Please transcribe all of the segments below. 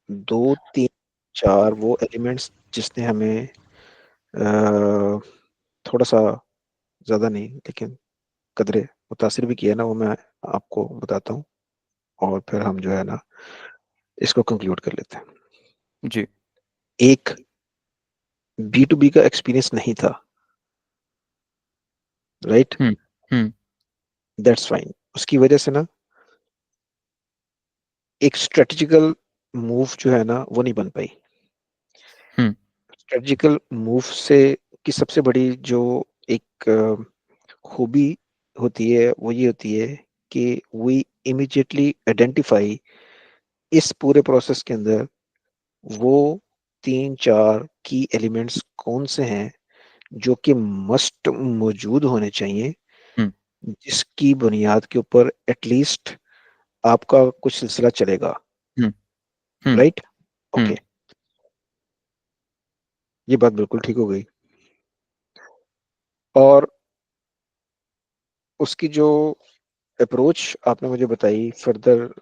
दो तीन चार वो एलिमेंट्स जिसने हमें थोड़ा सा, ज्यादा नहीं लेकिन कदरे मुतासिर भी किया ना, वो मैं आपको बताता हूँ, और फिर हम जो है ना इसको कंक्लूड कर लेते हैं। जी। एक, बी टू बी का एक्सपीरियंस नहीं था, right? Hmm. Hmm. That's fine. उसकी वजह से ना एक स्ट्रेटेजिकल मूव जो है ना वो नहीं बन पाई। हम्म। स्ट्रेटेजिकल मूव से की सबसे बड़ी जो एक खूबी होती है वो ये होती है कि वी इमीडिएटली आइडेंटिफाई इस पूरे प्रोसेस के अंदर वो तीन चार की एलिमेंट्स कौन से हैं जो कि मस्ट मौजूद होने चाहिए, हम्म। जिसकी बुनियाद के ऊपर एटलीस्ट आपका कुछ सिलसिला चलेगा। हम्म। हम्म। राइट? हम्म। ओके, ये बात बिल्कुल ठीक हो गई। और उसकी जो अप्रोच आपने मुझे बताई फर्दर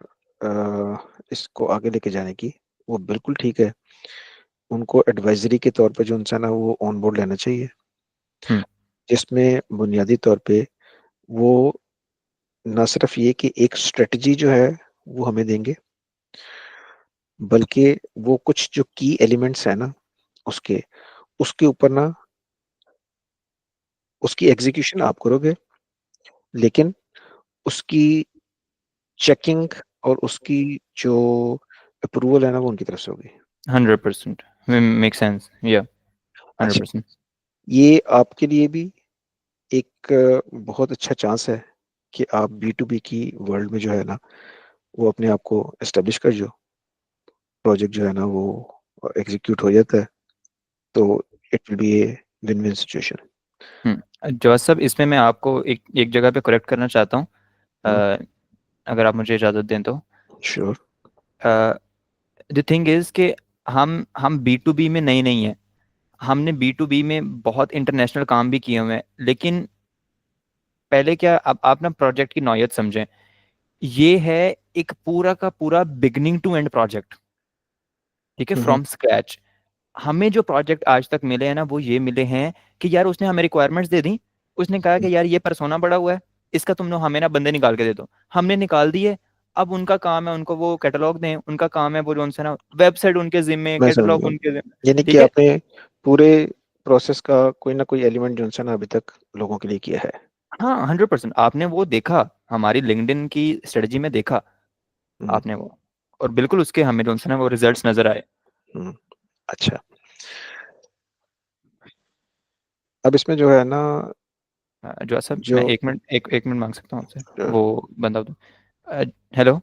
इसको आगे लेके जाने की, वो बिल्कुल ठीक है। उनको एडवाइजरी के तौर पे जो इंसान है वो ऑन बोर्ड लेना चाहिए, हम्म। जिसमें बुनियादी तौर पे वो ना सिर्फ ये कि एक स्ट्रेटजी जो है वो हमें देंगे, बल्कि वो कुछ जो की एलिमेंट्स है ना उसके उसके ऊपर ना उसकी एग्जीक्यूशन आप करोगे, लेकिन उसकी चेकिंग और उसकी जो अप्रूवल है ना वो उनकी तरफ से होगी। 100%। मेक सेंस, या। हंड्रेड अच्छा, परसेंट ये आपके लिए भी एक बहुत अच्छा चांस है कि आप बी टू बी की वर्ल्ड में जो है ना वो अपने आप को एस्टेब्लिश कर जो, प्रोजेक्ट जो है ना वो एग्जीक्यूट हो जाता है, तो it will be a win win situation. जवाब साहब, इसमें मैं आपको एक एक जगह पे करेक्ट करना चाहता हूँ। अ, अगर आप मुझे इजाज़त दें तो। श्योर। द थिंग इज़ कि हम बी टू बी में नए नहीं हैं। हमने बी टू बी में बहुत इंटरनेशनल काम भी किए हुए हैं, लेकिन पहले क्या, अब आप ना प्रोजेक्ट की नौयत समझें। ये है एक पूरा का पूरा बिगनिंग टू एंड प्रोजेक्ट। ठीक है, हम्म। From scratch. हमें जो प्रोजेक्ट आज तक मिले हैं ना, वो ये मिले हैं कि यार उसने हमें रिक्वायरमेंट्स दे दी। उसने कहा कि यार ये परसोना पड़ा हुआ है, इसका तुम लोग हमें ना बंदे निकाल के दे दो। हमने निकाल दिए। अब उनका काम है उनको वो कैटलॉग दें, उनका काम है वो जो उनसे ना वेबसाइट उनके जिम्मे, मैं समझ कैटलॉग गया, उनके जिम्मे। यानी कि ठीक है। आपने पूरे प्रोसेस का कोई ना कोई एलिमेंट जो है ना अभी तक लोगों के लिए किया है। हाँ, 100%। आपने वो देखा, हमारी लिंक्डइन की स्ट्रेटजी में देखा हम्म। आपने वो, और बिल्कुल उसके हमें जो है ना वो रिजल्ट्स नजर आए। हम्म। अच्छा, अब इसमें जो है ना जो है सर, मैं जो एक मिनट मांग सकता हूँ आपसे। वो बंदा तो, हेलो।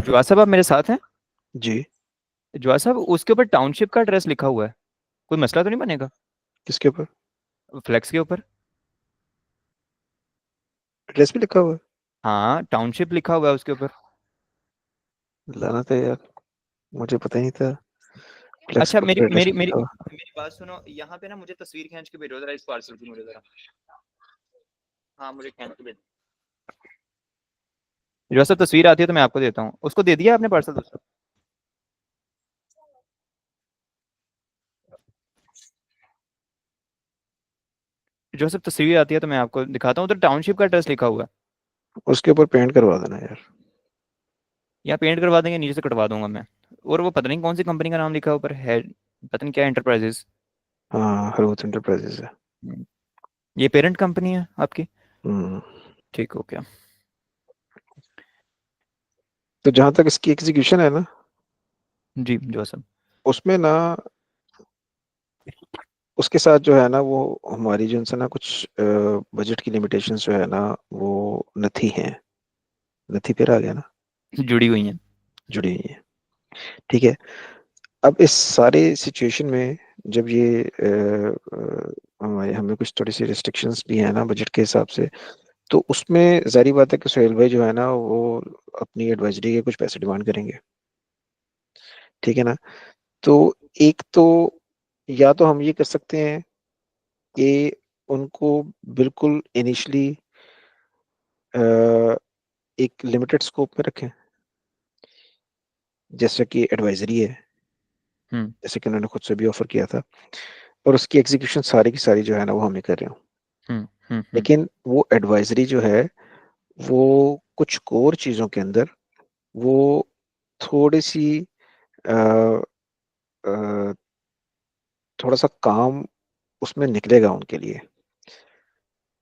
जो साहब, आप मेरे साथ हैं? जी, जो साहब, उसके ऊपर टाउनशिप का एड्रेस लिखा हुआ है। कोई मसला तो नहीं बनेगा? किसके ऊपर फ्लेक्स के ऊपर। एड्रेस भी लिखा हुआ है? हाँ, टाउनशिप लिखा हुआ है उसके ऊपर। लाना था यार, मुझे पता ही नहीं था फ्लेक्स अच्छा, के मेरी ऊपर एड्रेस मेरी भी मेरी लिखा हुआ। मेरी बात सुनो, यहाँ पे ना मुझे तस्वीर खींच के भेजो जरा इस पार्सल की, मुझे जरा। हाँ, मुझे खींच के भेजो। जो सब तस्वीर आती है तो मैं आपको देता हूँ। उसको दे दिया आपने पार्सल दोस्तों? जो सब तस्वीर आती है तो मैं आपको दिखाता हूँ, उधर टाउनशिप का एड्रेस लिखा हुआ है। उसके ऊपर पेंट करवा देना यार। या पेंट करवा देंगे, नीचे से कटवा दूंगा मैं। और वो पता नहीं कौन सी कंपनी का नाम लिखा है ऊपर है, पता नहीं क्या एंटरप्राइजेस। हाँ, हरवत एंटरप्राइजेस है। ये पेरेंट कंपनी है आपकी? हम्म। ठीक हो गया। तो जहां तक इसकी एग्जीक्यूशन है ना, जी जो सब। उसमें ना उसके साथ जो है ना वो हमारी जो है ना कुछ बजट की लिमिटेशंस जो है ना वो नथी हैं। नथी पे आ गया ना, जुड़ी हुई हैं। जुड़ी हुई है। ठीक है। अब इस सारे सिचुएशन में जब ये हमारे हमें कुछ थोड़ी सी रिस्ट्रिक्शंस भी है ना बजट के हिसाब से, तो उसमें ज़ाहिर बात है कि सोहेल भाई जो है ना वो अपनी एडवाइजरी के कुछ पैसे डिमांड करेंगे, ठीक है ना। तो एक तो या तो हम ये कर सकते हैं कि उनको बिल्कुल इनिशियली एक लिमिटेड स्कोप में रखें, जैसे कि एडवाइजरी है, हम्म जैसे कि उन्होंने खुद से भी ऑफर किया था, और उसकी एग्जीक्यूशन सारी की सारी जो है ना वो हम ही कर रहे हो। हम्म हम्म हम्म लेकिन वो एडवाइजरी जो है वो कुछ कोर चीज़ों के अंदर वो थोड़ी सी अ, अ, थोड़ा सा काम उसमें निकलेगा उनके लिए,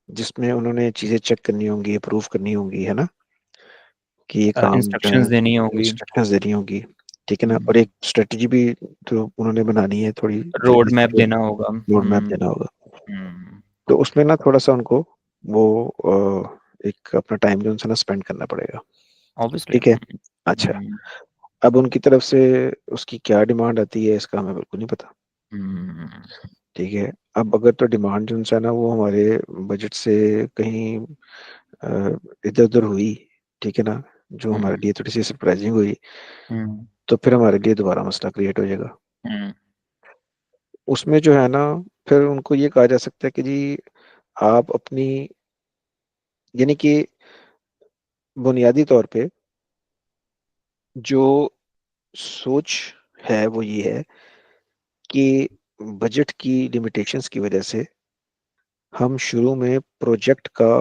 जिसमें उन्होंने चीज़ें चेक करनी होंगी, अप्रूव करनी होंगी, है ना, कि ये काम जो है इंस्ट्रक्शंस देनी होगी। इंस्ट्रक्शंस देनी होगी, ठीक है ना, और हम्म एक स्ट्रेटजी भी तो उन्होंने बनानी है थोड़ी रोड जल्दी मैप से, देना होगा। रोड मैप देना होगा। हम्म तो उसमें ना थोड़ा सा उनको वो एक अपना टाइम जो उनसे ना स्पेंड करना पड़ेगा, ऑब्वियसली। ठीक है। अच्छा, हम्म अब उनकी तरफ से उसकी क्या डिमांड आती है इसका हमें बिल्कुल नहीं पता, हम्म ठीक है। अब अगर तो डिमांड जो उनसे है ना वो हमारे बजट से कहीं इधर उधर हुई, ठीक है ना, जो हमारे हम्म लिए थोड़ी सी सरप्राइजिंग हुई, हम्म तो फिर हमारे लिए दोबारा मसला क्रिएट हो जाएगा। हम्म उसमें जो है ना फिर उनको ये कहा जा सकता है कि जी आप अपनी, यानी कि बुनियादी तौर पे जो सोच है वो ये है कि बजट की लिमिटेशंस की वजह से हम शुरू में प्रोजेक्ट का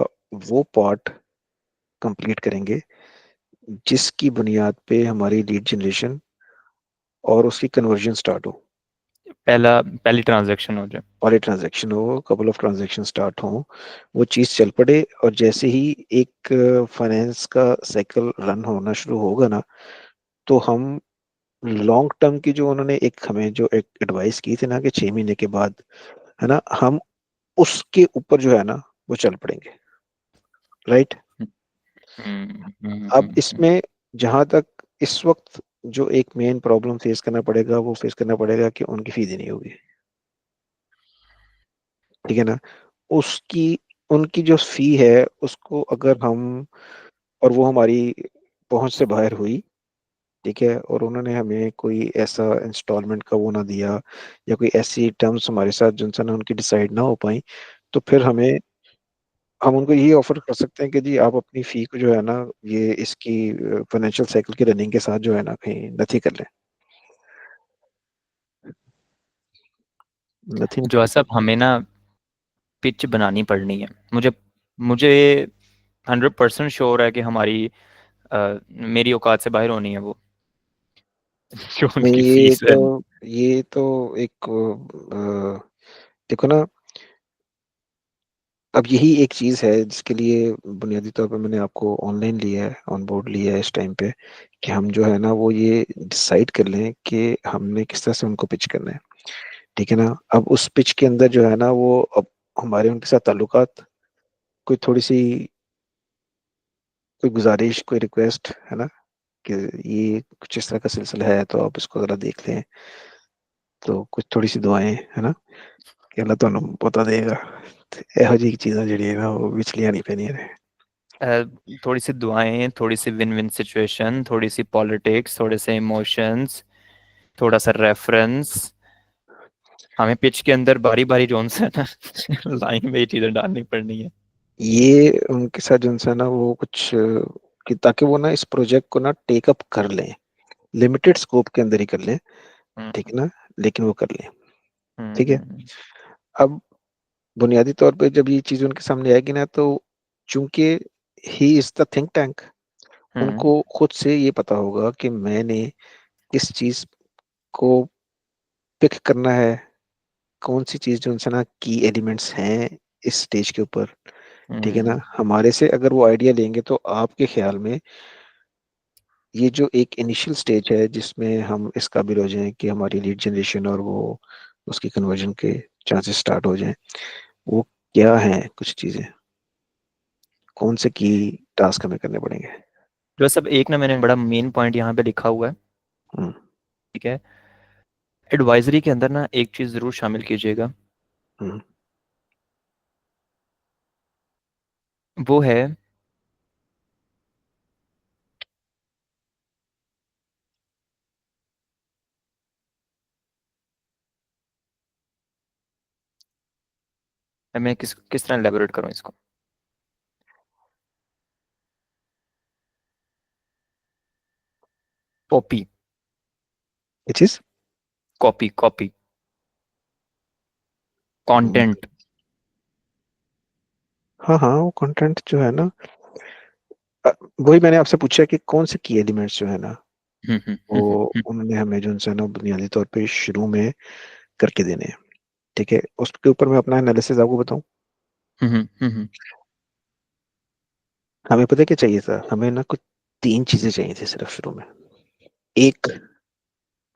वो पार्ट कंप्लीट करेंगे जिसकी बुनियाद पे हमारी लीड जनरेशन और उसकी कन्वर्जन स्टार्ट हो, पहली ट्रांजैक्शन हो जाए। और ये ट्रांजैक्शन हो, कपल ऑफ ट्रांजैक्शन स्टार्ट हो, वो चीज़ चल पड़े, और जैसे ही एक फाइनेंस का साइकिल रन होना शुरू होगा ना, तो हम लॉन्ग टर्म की जो उन्होंने एक हमें जो एक एडवाइस की थी ना कि 6 महीने के बाद, है ना, हम उसके ऊपर जो है ना वो चल पड़ेंगे, राइट। अब हम्म। इसमें जहां तक इस वक्त जो एक मेन प्रॉब्लम फेस करना पड़ेगा वो फेस करना पड़ेगा कि उनकी फी देनी होगी, ठीक है ना। उसकी उनकी जो फी है उसको अगर हम, और वो हमारी पहुंच से बाहर हुई, ठीक है, और उन्होंने हमें कोई ऐसा इंस्टॉलमेंट का वो ना दिया, या कोई ऐसी टर्म्स हमारे साथ जिनसे ना उनकी डिसाइड ना हो पाई, तो फिर हम उनको यही ऑफर कर सकते हैं कि जी आप अपनी फी को जो है ना ये इसकी फाइनेंशियल साइकिल की रनिंग के साथ जो है ना कहीं नथी कर लें, नथिंग। जो है सब हमें ना पिच बनानी पड़नी है। मुझे मुझे 100% श्योर है कि हमारी मेरी औकात से बाहर होनी है वो जो नहीं, उनकी फीस है। ये तो एक देखो ना, अब यही एक चीज है जिसके लिए बुनियादी तौर पे मैंने आपको ऑनलाइन लिया है, ऑन बोर्ड लिया है इस टाइम पे, कि हम जो है ना वो ये डिसाइड कर लें कि हमने किस तरह से उनको पिच करना है, ठीक है ना। अब उस पिच के अंदर जो है ना वो अब हमारे उनके साथ ताल्लुकात, कोई थोड़ी सी कोई गुजारिश, कोई रिक्वेस्ट, है ना, कि ये कुछ इस तरह का सिलसिला है तो आप इसको जरा देख लें, तो कुछ थोड़ी सी दुआएं, है ना, कि अल्लाह ਤੁਹਾਨੂੰ पता देगा, ਤੇ ਇਹੋ ਜਿਹੀ ਚੀਜ਼ਾਂ ਜਿਹੜੀਆਂ ਨਾ ਉਹ ਵਿਚਲੀਆਂ ਨਹੀਂ ਪੈਣੀਆਂ ਨੇ। अ, थोड़ी सी दुआएं, थोड़ी सी विन विन सिचुएशन, थोड़ी सी पॉलिटिक्स, थोड़े से इमोशंस, थोड़ा सा रेफरेंस। हमें पिच के अंदर बारी बारी जोन से ना लाइन में ये चीजें डालनी पड़नी है। ये उनके साथ जो है ना वो कुछ कि ताकि वो ना इस प्रोजेक्ट को ना टेकअप कर लें, लिमिटेड स्कोप के अंदर ही कर लें, ठीक हम्म है ना, लेकिन वो कर लें, हम्म ठीक है। हम्म अब बुनियादी तौर पे जब ये चीज उनके सामने आएगी ना, तो चूंकि he is the think tank, hmm उनको खुद से ये पता होगा कि मैंने किस चीज को पिक करना है, कौन सी चीज जो उनसे ना की एलिमेंट्स हैं इस स्टेज के ऊपर, ठीक है ना। हम्म। हमारे से अगर वो आइडिया लेंगे तो आपके ख्याल में ये जो एक इनिशियल स्टेज है जिसमें हम इस काबिल हो जाएं कि हमारी लीड जनरेशन और वो उसकी कन्वर्जन के चांसेस स्टार्ट हो जाएं, वो क्या हैं कुछ चीजें, कौन से की टास्क हमें करने पड़ेंगे। जो सब एक ना मैंने बड़ा मेन पॉइंट यहाँ पे लिखा हुआ है। हम्म ठीक है। एडवाइजरी के अंदर ना एक चीज जरूर शामिल कीजिएगा। हम्म वो है मैं किस तरह एलेबोरेट करूं इसको। Copy. Which is copy copy. Content. हाँ हाँ, वो कंटेंट जो है ना, वही मैंने आपसे पूछा कि कौन से की एलिमेंट्स जो है ना, वो उन्होंने हमें जो है ना बुनियादी तौर पे शुरू में करके देने हैं। ठीक है, उसके ऊपर मैं अपना एनालिसिस आपको बताऊं। हमें पता है क्या चाहिए था, हमें ना कुछ तीन चीजें चाहिए थी सिर्फ शुरू में। एक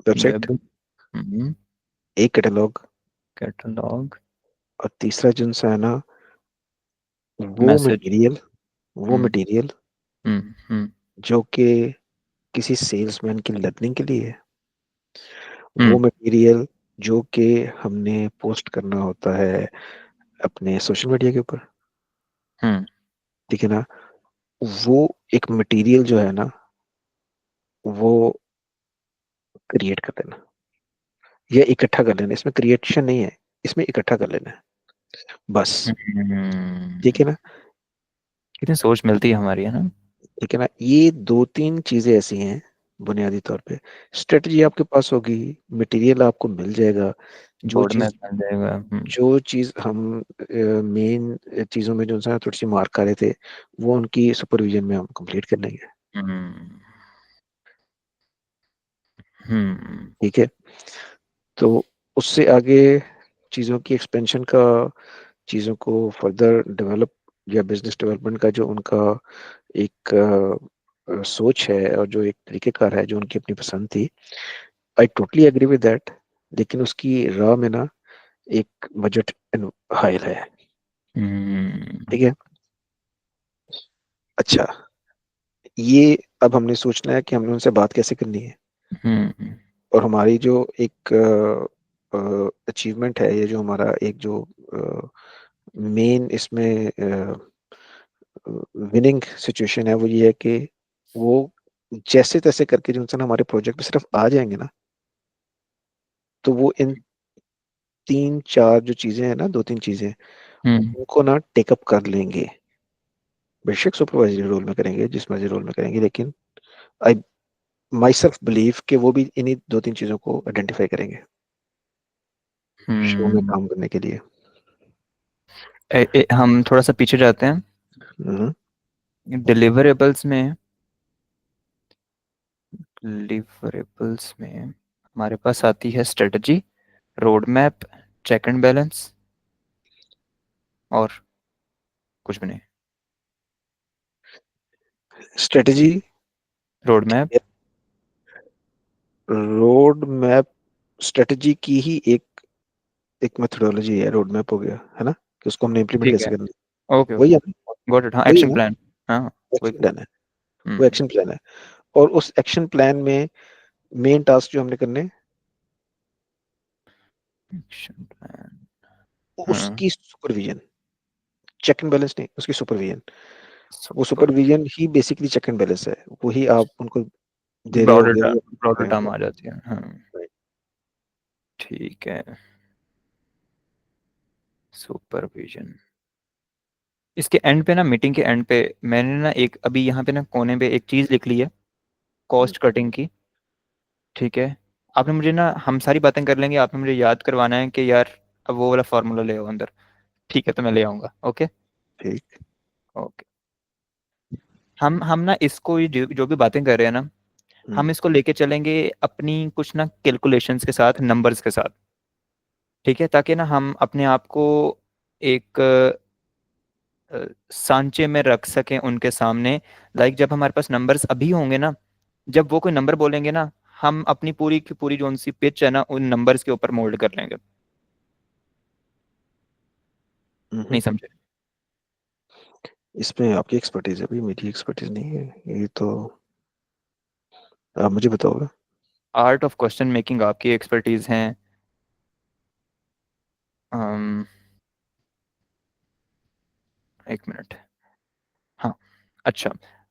वेबसाइट, वेब। एक कैटलॉग, कैटलॉग। और तीसरा जो है ना, वो मैसेज। मटेरियल, वो हम्म मटेरियल हम्म हम्म जो कि किसी सेल्समैन की लर्निंग के लिए है, वो हम्म मटेरियल जो कि हमने पोस्ट करना होता है अपने सोशल मीडिया के ऊपर। हम्म ठीक है ना, वो एक मटेरियल जो है ना, वो क्रिएट कर लेना या इकट्ठा कर लेना। इसमें क्रिएशन नहीं है, इसमें इकट्ठा कर लेना है बस। ठीक है ना। कितनी सोच मिलती है हमारी, है ना। ठीक है ना, ये दो तीन चीजें ऐसी हैं बुनियादी तौर पे। स्ट्रेटजी आपके पास होगी, मटेरियल आपको मिल जाएगा। जो बोर्ड में चीज बन जाएगा। जो चीज हम मेन चीजों में जो है थोड़ी सी मार्क कर रहे थे, वो उनकी सुपरविजन में हम कंप्लीट कर लेंगे। हम्म हम्म ठीक है, तो उससे आगे चीज़ों की एक्सपेंशन का, चीज़ों को फर्दर डेवलप या बिजनेस डेवलपमेंट का जो उनका एक सोच है और जो एक तरीकेकार है जो उनकी अपनी पसंद थी, I totally agree with that. लेकिन उसकी राह में ना एक बजट हायर है। हम्म ठीक है। अच्छा, ये अब हमने सोचना है कि हमने उनसे बात कैसे करनी है। हम्म और हमारी जो एक अचीवमेंट है, ये जो हमारा एक जो मेन इसमें विनिंग सिचुएशन है, वो ये है कि वो जैसे तैसे करके जो इंसान हमारे प्रोजेक्ट पे सिर्फ आ जाएंगे ना, तो वो इन तीन चार जो चीजें हैं ना, दो तीन चीजें, हम्म उनको ना टेकअप कर लेंगे। बेशक सुपरवाइजरी रोल में करेंगे, जिस मर्जी रोल में करेंगे, लेकिन आई माई सेल्फ बिलीव कि वो भी इन्हीं दो तीन चीजों को आइडेंटिफाई करेंगे शो में हम्म। काम करने के लिए। हम थोड़ा सा पीछे जाते हैं। हम्म। डिलीवरेबल्स में, डिलीवरेबल्स में हमारे पास आती है strategy, road map, check and balance, और कुछ भी नहीं। Strategy, road map. Road map, strategy की ही एक एक मेथोडोलॉजी है। रोड मैप हो गया है ना, कि उसको हमने इम्प्लीमेंट ठीक है। कैसे करना है। ओके वही ओके। है ना, गॉट इट। हाँ, वही एक्शन है, प्लान। हाँ। वही। एक्शन प्लान है, वो हम्म एक्शन प्लान है। और उस एक्शन प्लान में मेन टास्क जो हमने करने, एक्शन प्लान। हाँ। उसकी सुपरविजन, चेक एंड बैलेंस नहीं, उसकी सुपरविजन। वो सुपर। सुपरविजन ही बेसिकली चेक एंड बैलेंस है। वही आप उनको दे रहे ब्रॉडर होगे, वो ब्रॉडर रहे टर्म होंगे। आ जाती है, हाँ। ठीक है। सुपरविजन। इसके एंड पे ना, मीटिंग के एंड पे मैंने ना एक अभी यहाँ पे ना कोने पे एक चीज लिख ली है, कॉस्ट कटिंग की। ठीक है। आपने मुझे ना, हम सारी बातें कर लेंगे, आपने मुझे याद करवाना है कि यार अब वो वाला फार्मूला ले आओ अंदर। ठीक है, तो मैं ले आऊंगा। ओके। ठीक। ओके। हम ना इसको, ये जो भी बातें कर रहे हैं ना, हम हम्म इसको लेके चलेंगे अपनी कुछ ना कैलकुलेशंस के साथ, नंबर्स के साथ। ठीक है, ताकि ना हम अपने आप को एक सांचे में रख सकें उनके सामने। लाइक जब हमारे पास नंबर्स अभी होंगे ना, जब वो कोई नंबर बोलेंगे ना, हम अपनी पूरी की पूरी जो सी पिच है ना, उन नंबर्स के ऊपर मोल्ड कर लेंगे। हम्म। नहीं समझे? इसमें आपकी एक्सपर्टीज है भाई, मेरी एक्सपर्टीज नहीं है ये तो, आप मुझे बताओगे। आर्ट ऑफ क्वेश्चन मेकिंग आपकी एक्सपर्टीज हैं। अम, एक मिनट। अच्छा,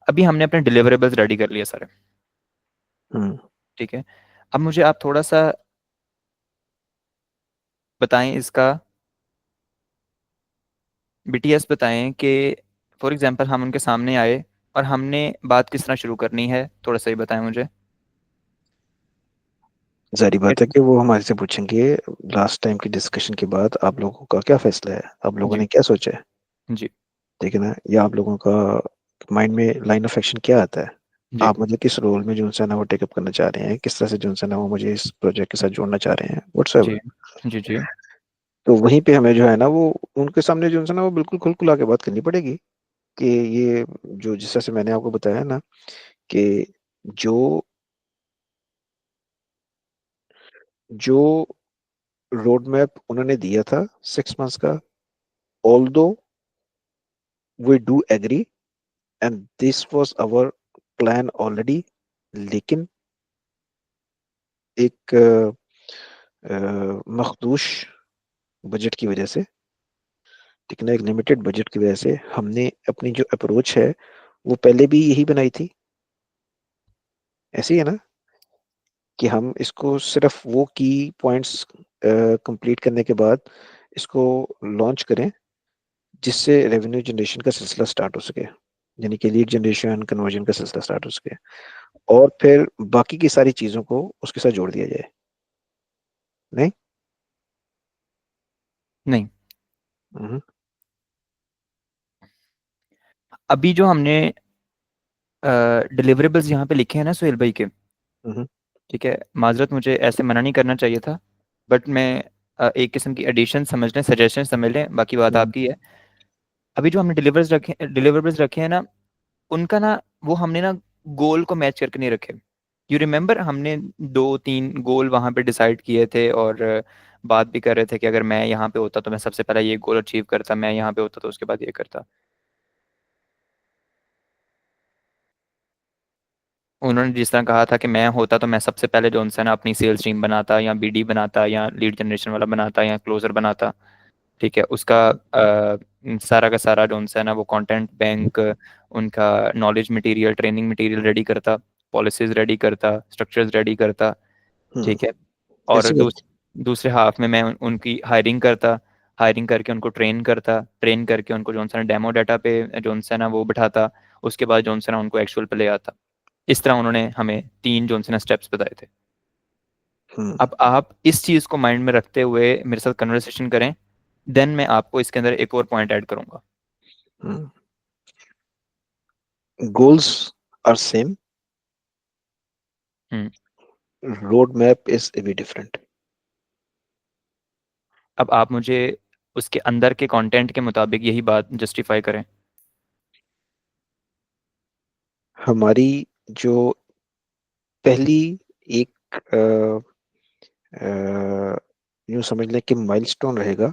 अभी हमने अपने डिलीवरेबल्स रेडी कर लिए सारे, हम्म। ठीक है। अब मुझे आप थोड़ा सा बताएं इसका, बीटीएस बताएं कि फॉर एग्जांपल हम उनके सामने आए और हमने बात किस तरह शुरू करनी है, थोड़ा सा ही बताएं मुझे। जारी बात है कि वो हमारे से पूछेंगे लास्ट टाइम की डिस्कशन के बाद आप लोगों का क्या फैसला है, आप लोगों जी ने क्या सोचा है। जी ठीक है ना, या आप लोगों का माइंड में लाइन ऑफ एक्शन क्या आता है। जी आप मुझे किस रोल में जॉनसन है वो टेकअप करना चाह रहे हैं, किस तरह से जॉनसन है वो मुझे इस प्रोजेक्ट के साथ जोड़ना चाह रहे हैं, जी व्हाट्सएवर। जी जी तो वहीं पे हमें जो है ना वो उनके सामने जॉनसन है वो बिल्कुल खुल खुला के बात करनी पड़ेगी कि ये जो जिस तरह से मैंने आपको बताया ना कि जो जो रोड मैप उन्होंने दिया था 6 मंथ्स का, although we do agree and this was our plan already, लेकिन एक मखदूश बजट की वजह से, ठीक है ना, एक लिमिटेड बजट की वजह से हमने अपनी जो अप्रोच है वो पहले भी यही बनाई थी। ऐसी है ना कि हम इसको सिर्फ वो की पॉइंट्स कंप्लीट करने के बाद इसको लॉन्च करें जिससे रेवेन्यू जनरेशन का सिलसिला स्टार्ट हो सके, यानी कि लीड जनरेशन कन्वर्जन का सिलसिला स्टार्ट हो सके, और फिर बाकी की सारी चीजों को उसके साथ जोड़ दिया जाए। नहीं। नहीं, हम्म। अभी जो हमने डिलीवरेबल्स यहाँ पे लिखे हैं ना सुहेल भाई के, हम्म। ठीक है, माजरत मुझे ऐसे मना नहीं करना चाहिए था, बट मैं एक किस्म की एडिशन समझ लें, सजेशन समझ लें, बाकी बात हम्म। आपकी है। अभी जो हमने डिलीवरेबल्स रखे हैं ना, उनका ना, वो हमने ना गोल को मैच करके नहीं रखे। यू रिमेम्बर हमने 2-3 गोल वहां पे डिसाइड किए थे, और बात भी कर रहे थे कि अगर मैं यहाँ पे होता तो मैं सबसे पहले ये गोल अचीव करता, मैं यहाँ पे होता तो उसके बाद ये करता। उन्होंने जिस तरह कहा था कि मैं होता तो मैं सबसे पहले जो उनसे ना अपनी सेल्स टीम बनाता, या बीडी बनाता, या लीड जनरेशन वाला बनाता, या क्लोजर बनाता, ठीक है। उसका सारा का सारा जो उनसे ना वो कंटेंट बैंक, उनका knowledge material, training material ready करता, पॉलिसीज रेडी करता, स्ट्रक्चर्स रेडी करता, हम्म। ठीक है। और ऐसी बात। दूसरे हाफ में मैं उनकी हायरिंग करता, हायरिंग करके उनको ट्रेन करता, ट्रेन करके उनको जो सा डेमो डाटा पे जो सा ना वो बिठाता, उसके बाद जो सा ना उनको एक्चुअल पे ले आता। इस तरह उन्होंने हमें 3 जो सा ना स्टेप्स बताए थे। हम्म। अब आप इस चीज को माइंड में रखते हुए मेरे साथ कन्वर्सेशन करें, देन मैं आपको इसके अंदर एक और पॉइंट ऐड करूंगा। Hmm. Goals are same, hmm. Road map is a bit different. अब आप मुझे उसके अंदर के कंटेंट के मुताबिक यही बात जस्टिफाई करें। हमारी जो पहली एक यूं समझ लें कि माइलस्टोन रहेगा,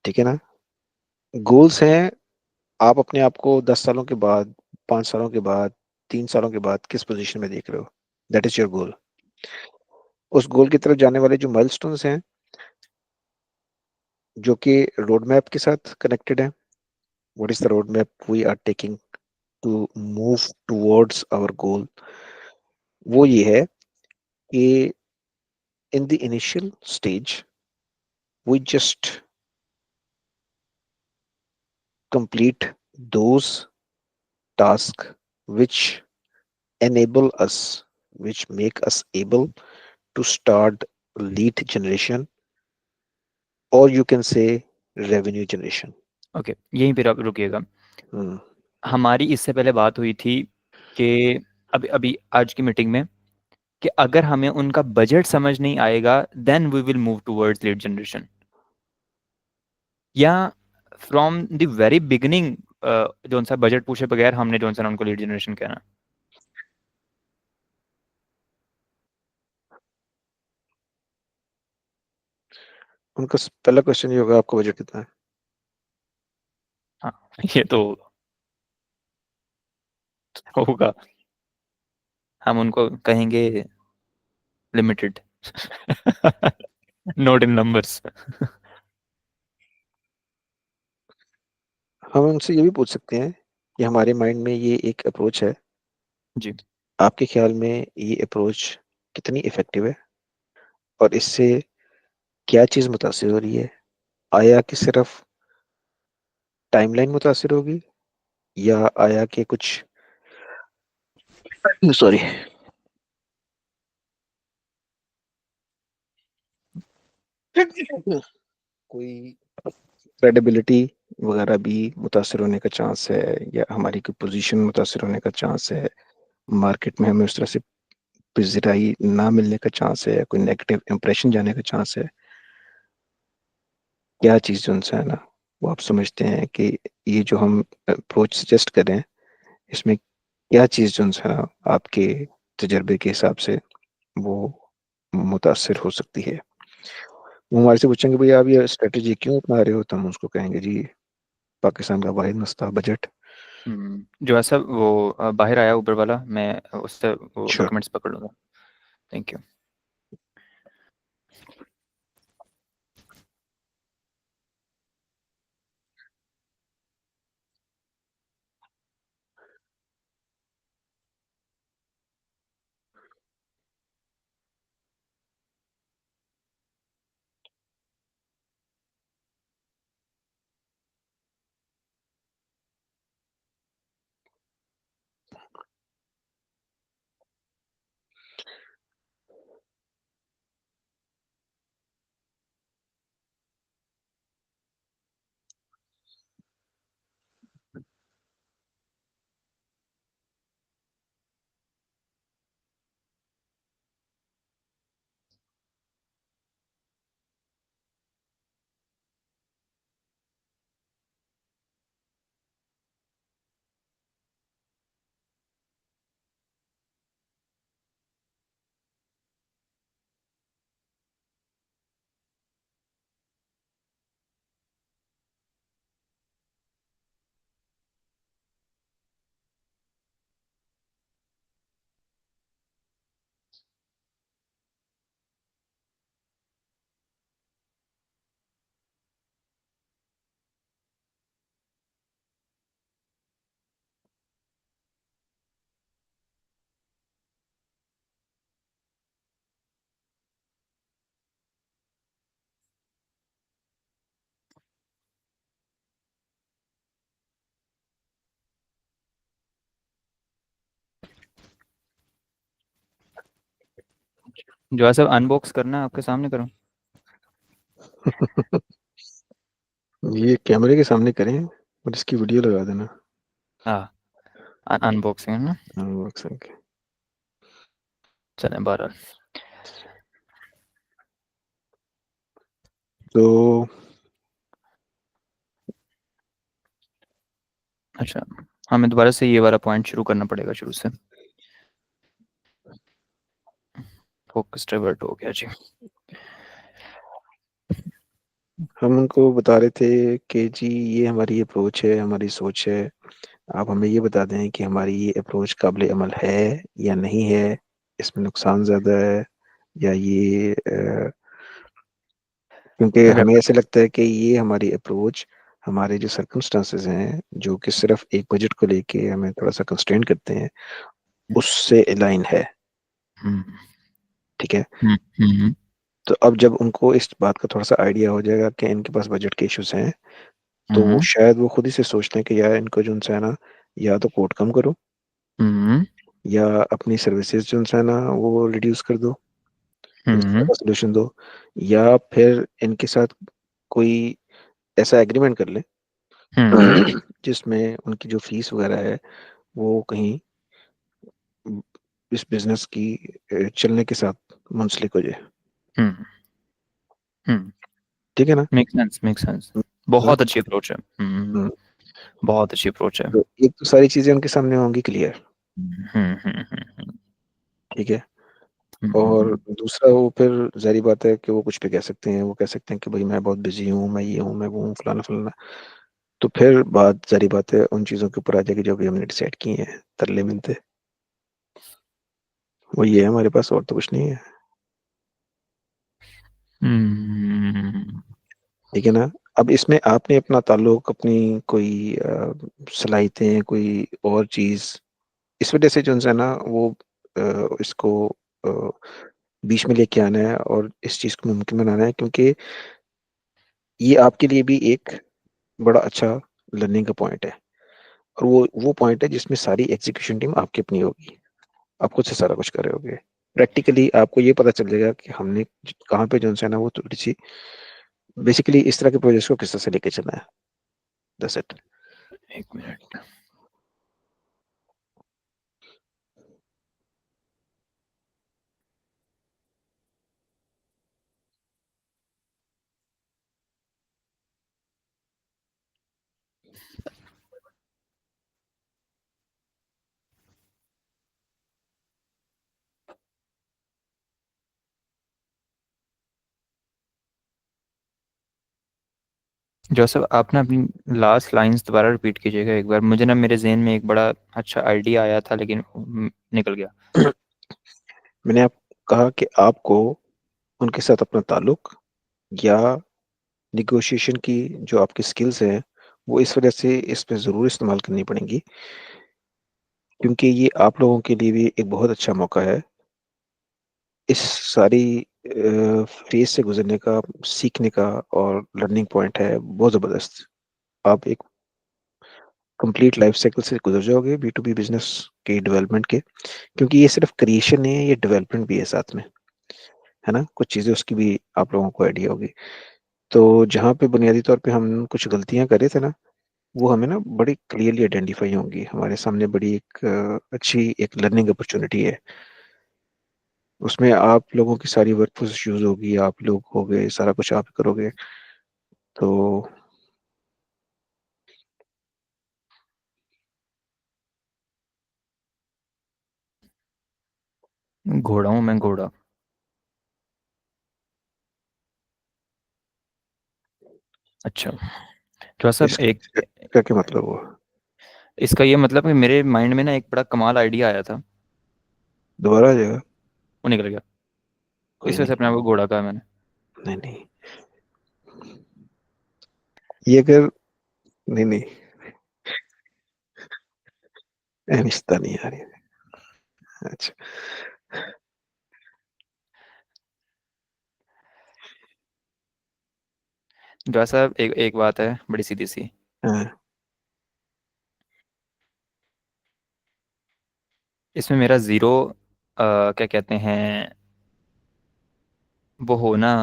ठीक है ना। गोल्स हैं, आप अपने आप को 10 सालों के बाद, 5 सालों के बाद, 3 सालों के बाद किस पोजीशन में देख रहे हो, दैट इज योर गोल। उस गोल की तरफ जाने वाले जो माइलस्टोन्स हैं जो कि रोड मैप के साथ कनेक्टेड है, what is the road map we are taking to move towards our goal, वो ये है कि in the initial stage we just complete those tasks which enable us, which make us able to start lead generation, or you can say revenue generation. Okay, यहीं पे आप रुकिएगा। Hmm. हमारी इससे पहले बात हुई थी कि अभी अभी आज की मीटिंग में, कि अगर हमें उनका बजट समझ नहीं आएगा then we will move towards lead generation, या फ्रॉम द वेरी बिगिनिंग जो उनसे बजट पूछे बगैर हमने जो उनसे उनको लीड जनरेशन कहना। उनका पहला क्वेश्चन ये होगा, आपका बजट कितना है। हाँ, ये तो होगा। हम उनको कहेंगे लिमिटेड, नोट इन नंबर्स। हम उनसे ये भी पूछ सकते हैं ये हमारे माइंड में ये एक अप्रोच है। जी। आपके ख्याल में ये अप्रोच कितनी इफेक्टिव है, और इससे क्या चीज़ मुतासिर हो रही है? आया कि सिर्फ टाइमलाइन मुतासिर होगी, या आया कि कुछ, सॉरी, कोई क्रेडिबिलिटी वगैरह भी मुतासर होने का चांस है, या हमारी कोई पोजीशन मुतासर होने का चांस है, मार्केट में हमें उस तरह से पजीराई ना मिलने का चांस है, कोई नेगेटिव इंप्रेशन जाने का चांस है? क्या चीज़ जो उनसे है ना, वो आप समझते हैं कि ये जो हम अप्रोच सजेस्ट कर रहे हैं, इसमें क्या चीज़ जो उनसे है ना, आपके तजर्बे के हिसाब से वो मुतासर हो सकती है? वो हमारे से पूछेंगे भैया आप ये स्ट्रेटजी क्यों अपना रहे हो, तो हम उसको कहेंगे जी पाकिस्तान का वाहिद मसला बजट। जो ऐसा वो बाहर आया उबर वाला, मैं उससे वो श्योर। डॉक्यूमेंट्स पकड़ लूँगा। Thank you. जो ऐसा अनबॉक्स करना है आपके सामने करूँ? ये कैमरे के सामने करें और इसकी वीडियो लगा देना। हाँ, अनबॉक्सिंग है ना। अनबॉक्सिंग। चलें बहरहाल। तो अच्छा, हमें दोबारा से ये वाला पॉइंट शुरू करना पड़ेगा शुरू से। फोकस डाइवर्ट हो गया जी। हम उनको बता रहे थे कि जी ये हमारी अप्रोच है, हमारी सोच है, आप हमें ये बता दें कि हमारी ये अप्रोच काबिल अमल है या नहीं है, इसमें नुकसान ज़्यादा है या ये क्योंकि अगर हमें ऐसे लगता है कि ये हमारी अप्रोच हमारे जो सर्कमस्टांसेस हैं, जो कि सिर्फ एक बजट को लेके हमें थोड़ा सा कंस्ट्रेन करते हैं, उससे अलाइन है। हम्म ठीक है। हम्म हम्म तो अब जब उनको इस बात का थोड़ा सा आइडिया हो जाएगा कि इनके पास बजट के इश्यूज हैं, तो वो हम्म शायद वो खुद ही से सोचते हैं कि यार इनको जो उनसे है ना, या तो कोड कम करो, हम्म या अपनी सर्विसेज जो उनसे है ना वो रिड्यूस कर दो, इस तरह हम्म का सोल्यूशन दो, या फिर इनके साथ कोई ऐसा एग्रीमेंट कर ले हम्म जिसमें उनकी जो फीस वगैरह है वो कहीं इस बिजनेस की चलने के साथ मुंसलिक हो जाए। हम्म हम्म ठीक है ना? Make sense, make sense. है ना? बहुत अच्छी अप्रोच है। हम्म। बहुत अच्छी अप्रोच है। तो एक तो सारी चीजें उनके सामने होंगी क्लियर। हम्म। ठीक है। और हम्म दूसरा वो फिर जारी बात है कि वो कुछ भी कह सकते हैं, वो कह सकते हैं कि भाई मैं बहुत बिजी हूँ, मैं ये हूँ, मैं वो हूँ, फलाना फलाना। तो फिर बात जारी बात है उन चीजों के ऊपर आ जाएगी जो अभी हमने डिसाइड की हैं, तरले मिलते। वो ये है हमारे पास, और तो कुछ नहीं है। हम्म ठीक है ना? अब इसमें आपने अपना ताल्लुक, अपनी कोई सलाहियतें, कोई और चीज, इस वजह से जो है ना वो इसको अ, बीच में लेके आना है और इस चीज को मुमकिन बनाना है, क्योंकि ये आपके लिए भी एक बड़ा अच्छा लर्निंग का पॉइंट है। और वो पॉइंट है जिसमें सारी एग्जीक्यूशन टीम आपकी अपनी होगी, आप खुद से सारा कुछ कर रहे होगे। प्रैक्टिकली आपको ये पता चल जाएगा कि हमने कहाँ पे जो है ना वो थोड़ी सी बेसिकली इस तरह के प्रोजेक्ट्स को किस तरह से लेके चलना है। That's it. एक मिनट। जोसेफ, आप ना अपनी लास्ट लाइंस दोबारा रिपीट कीजिएगा एक बार, मुझे ना मेरे जहन में एक बड़ा अच्छा आइडिया आया था लेकिन निकल गया। मैंने आप कहा कि आपको उनके साथ अपना ताल्लुक या निगोशिएशन की जो आपकी स्किल्स हैं वो इस वजह से इस पे ज़रूर इस्तेमाल करनी पड़ेंगी, क्योंकि ये आप लोगों के लिए भी एक बहुत अच्छा मौका है इस सारी फेज से गुजरने का, सीखने का। और लर्निंग पॉइंट है बहुत ज़बरदस्त। आप एक कंप्लीट लाइफ साइकिल से गुजर जाओगे बी टू बी बिजनेस के डेवलपमेंट के, क्योंकि ये सिर्फ क्रिएशन नहीं है, ये डेवलपमेंट भी है साथ में, है ना। कुछ चीज़ें उसकी भी आप लोगों को आइडिया होगी। तो जहाँ पे बुनियादी तौर पे हम कुछ गलतियां करे थे ना, वो हमें ना बड़ी क्लियरली आइडेंटिफाई होंगी, हमारे सामने बड़ी एक अच्छी एक लर्निंग अपॉर्चुनिटी है। उसमें आप लोगों की सारी वर्कफोर्स यूज होगी, आप लोग हो गए, सारा कुछ आप करोगे। तो घोड़ा हूँ मैं, घोड़ा। अच्छा, जोसेफ एक, इसका क्या मतलब हुआ? इसका ये मतलब कि मेरे माइंड में ना एक बड़ा कमाल आइडिया आया था, दोबारा आ जाएगा? वो निकल गया। कोई इस वजह से नहीं। अपने आप को घोड़ा कहा मैंने। नहीं नहीं, ये अगर, नहीं नहीं, अनिश्चितता नहीं आ रही। अच्छा। जोसेफ एक एक बात है बड़ी सीधी सी। हाँ। इसमें मेरा जीरो क्या कहते हैं वो हो ना,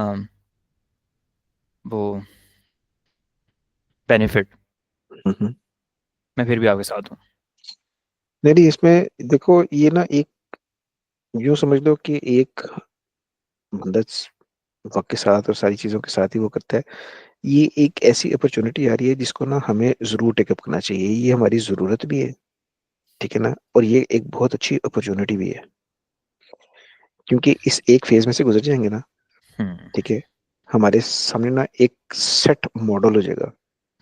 वो बेनिफिट, हम्म। मैं फिर भी आपके साथ हूँ। नहीं नहीं, इसमें देखो ये ना एक, यूं समझ लो कि एक बंदा वक्त के साथ और सारी चीजों के साथ ही वो करता है। ये एक ऐसी अपॉर्चुनिटी आ रही है जिसको ना हमें जरूर टेकअप करना चाहिए, ये हमारी जरूरत भी है, ठीक है ना। और ये एक बहुत अच्छी अपॉर्चुनिटी भी है, क्योंकि इस एक फेज में से गुजर जाएंगे ना, हम्म। ठीक है, हमारे सामने ना एक सेट मॉडल हो जाएगा।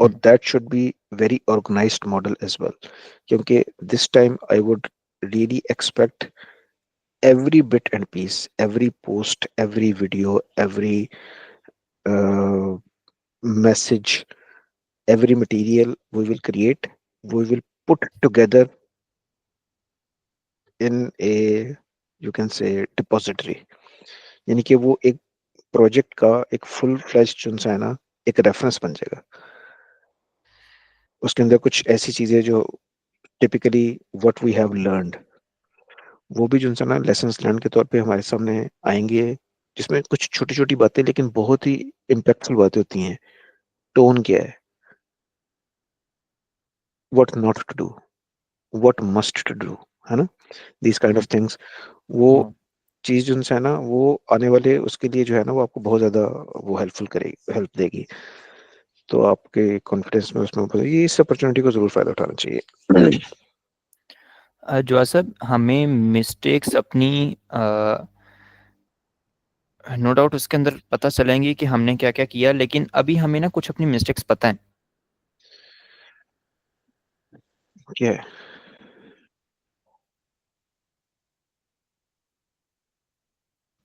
और hmm. That should be very organised model as well, क्योंकि this time I would really expect every bit and piece, every post, every video, every uh, message, every material we will create, we will put together in a, you can say, depository। यानी कि वो एक project का एक full flash जो है ना, एक रेफरेंस बन जाएगा। उसके अंदर कुछ ऐसी चीजें जो typically what we have learned, वो भी जो है ना लेसन्स लर्न के तौर पे हमारे सामने आएंगे, जिसमें कुछ छोटी छोटी बातें लेकिन बहुत ही इम्पैक्टफुल बातें होती हैं। टोन क्या है, what not to do, what must to do, है ना, these kind hmm. Of things. वो हाँ। चीज जो है ना वो आने वाले उसके लिए जो है ना वो आपको बहुत ज्यादा वो हेल्पफुल करेगी, हेल्प देगी। तो आपके कॉन्फिडेंस में उसमें ये इस अपॉर्चुनिटी को जरूर फायदा उठाना चाहिए। जोसेफ, हमें मिस्टेक्स अपनी नो डाउट उसके अंदर पता चलेंगी कि हमने क्या क्या किया, लेकिन अभी हमें ना कुछ अपनी मिस्टेक्स पता है। क्या है?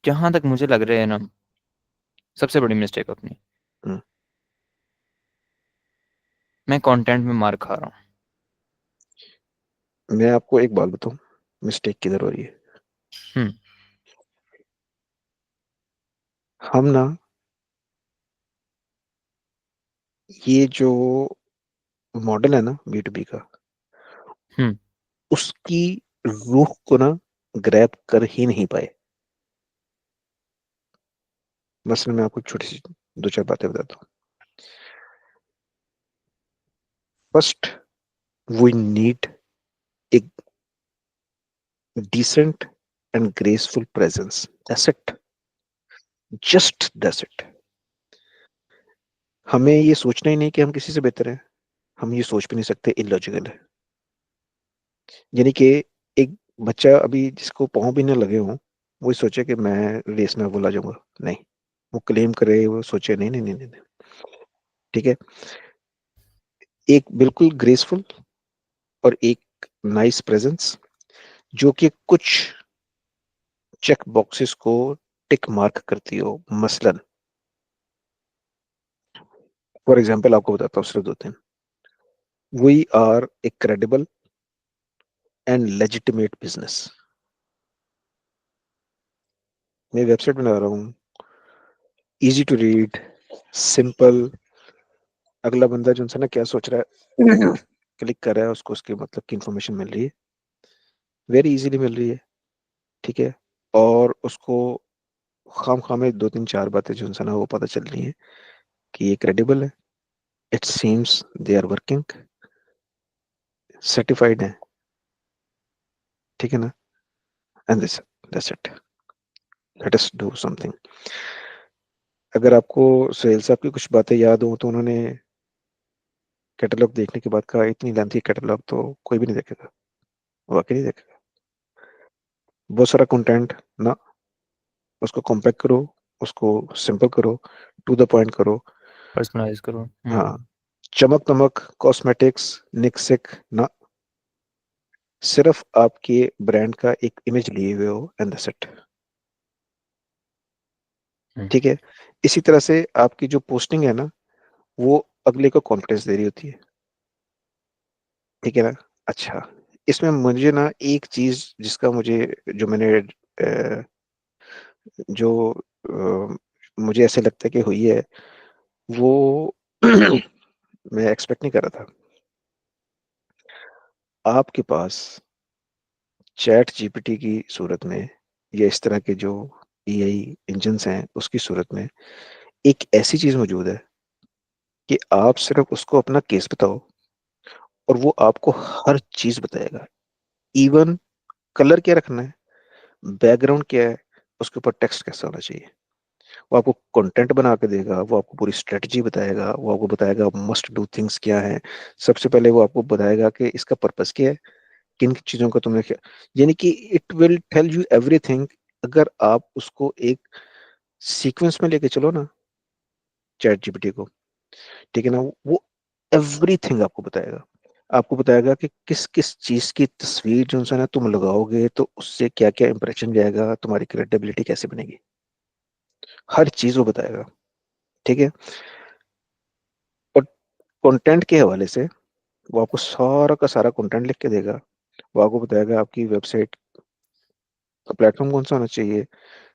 जहां तक मुझे लग रहा है ना, सबसे बड़ी मिस्टेक अपनी, हम्म, मैं कंटेंट में मार खा रहा मैं आपको एक बात बताऊं, मिस्टेक किधर हो रही है। हूँ। हम ना, ये जो मॉडल है ना बी टू बी का, हम्म। उसकी रूह को ना ग्रैब कर ही नहीं पाए। मसलन मैं आपको छोटी सी दो चार बातें बताता हूँ। First, we need a decent and graceful presence. That's it. Just that's it. हमें ये सोचना ही नहीं कि हम किसी से बेहतर हैं। हम ये सोच भी नहीं सकते, इलॉजिकल है। यानी कि एक बच्चा अभी जिसको पाँव भी ना लगे हों, वो सोचे कि मैं रेस में बोला जाऊंगा। नहीं, वो क्लेम करे, वो सोचे नहीं नहीं नहीं नहीं नहीं। ठीक है। एक बिल्कुल ग्रेसफुल और एक नाइस प्रेजेंस, जो कि कुछ चेक बॉक्सेस को टिक मार्क करती हो। मसलन फॉर एग्जांपल आपको बताता हूँ सिर्फ दो तीन। We are a credible and legitimate business. मैं वेबसाइट बना रहा हूँ, इजी टू रीड, सिंपल। अगला बंदा जो है ना क्या सोच रहा है, क्लिक कर रहा है, उसको उसके मतलब की इंफॉर्मेशन मिल रही है, वेरी इजीली मिल रही है। ठीक है। और उसको खाम खाम में दो तीन चार बातें जो है ना वो पता चल रही है कि ये क्रेडिबल है, it seems they are working, certified है। ठीक है ना। And this, that's it. Let us do something. अगर आपको सुहेल साहब की कुछ बातें याद हो तो उन्होंने कैटलॉग देखने के बाद कहा, इतनी लेंथी कैटलॉग तो कोई भी नहीं देखेगा। वाकई नहीं देखेगा। बहुत सारा कंटेंट ना, उसको कॉम्पैक्ट करो, उसको सिंपल करो, टू द पॉइंट करो। पर्सनलाइज करो। हाँ, चमक दमक कॉस्मेटिक्स निक्सिक ना, सिर्फ आपके ब्रांड का एक इमेज लिए हुए हो, एंड दैट्स इट। हम्म। ठीक है। इसी तरह से आपकी जो पोस्टिंग है ना, वो अगले को कॉन्फिडेंस दे रही होती है। ठीक है ना। अच्छा, इसमें मुझे ना एक चीज जिसका मुझे, जो मैंने जो मुझे ऐसे लगता है कि हुई है, वो मैं एक्सपेक्ट नहीं कर रहा था। आपके पास चैट जीपीटी की सूरत में, या इस तरह के जो एआई इंजन्स हैं उसकी सूरत में, एक ऐसी चीज मौजूद है कि आप सिर्फ उसको अपना केस बताओ और वो आपको हर चीज बताएगा। इवन कलर क्या रखना है, बैकग्राउंड क्या है, उसके ऊपर टेक्स्ट कैसा होना चाहिए, वो आपको कंटेंट बना के देगा, वो आपको पूरी स्ट्रेटजी बताएगा, वो आपको बताएगा मस्ट डू थिंग्स क्या है। सबसे पहले वो आपको बताएगा कि इसका पर्पस क्या है, किन चीजों का तुमने क्या, यानी कि it will tell you everything. अगर आप उसको एक सीक्वेंस में लेके चलो ना, चैट जीपीटी को, ठीक है ना, वो एवरीथिंग आपको बताएगा। आपको बताएगा कि किस किस चीज की तस्वीर जो है ना तुम लगाओगे तो उससे क्या क्या इंप्रेशन जाएगा, तुम्हारी क्रेडिबिलिटी कैसे बनेगी, हर चीज वो बताएगा। ठीक है। और कंटेंट के हवाले से वो आपको सारा का सारा कंटेंट लिख के देगा। वो आपको बताएगा आपकी वेबसाइट का प्लेटफॉर्म कौन सा होना चाहिए,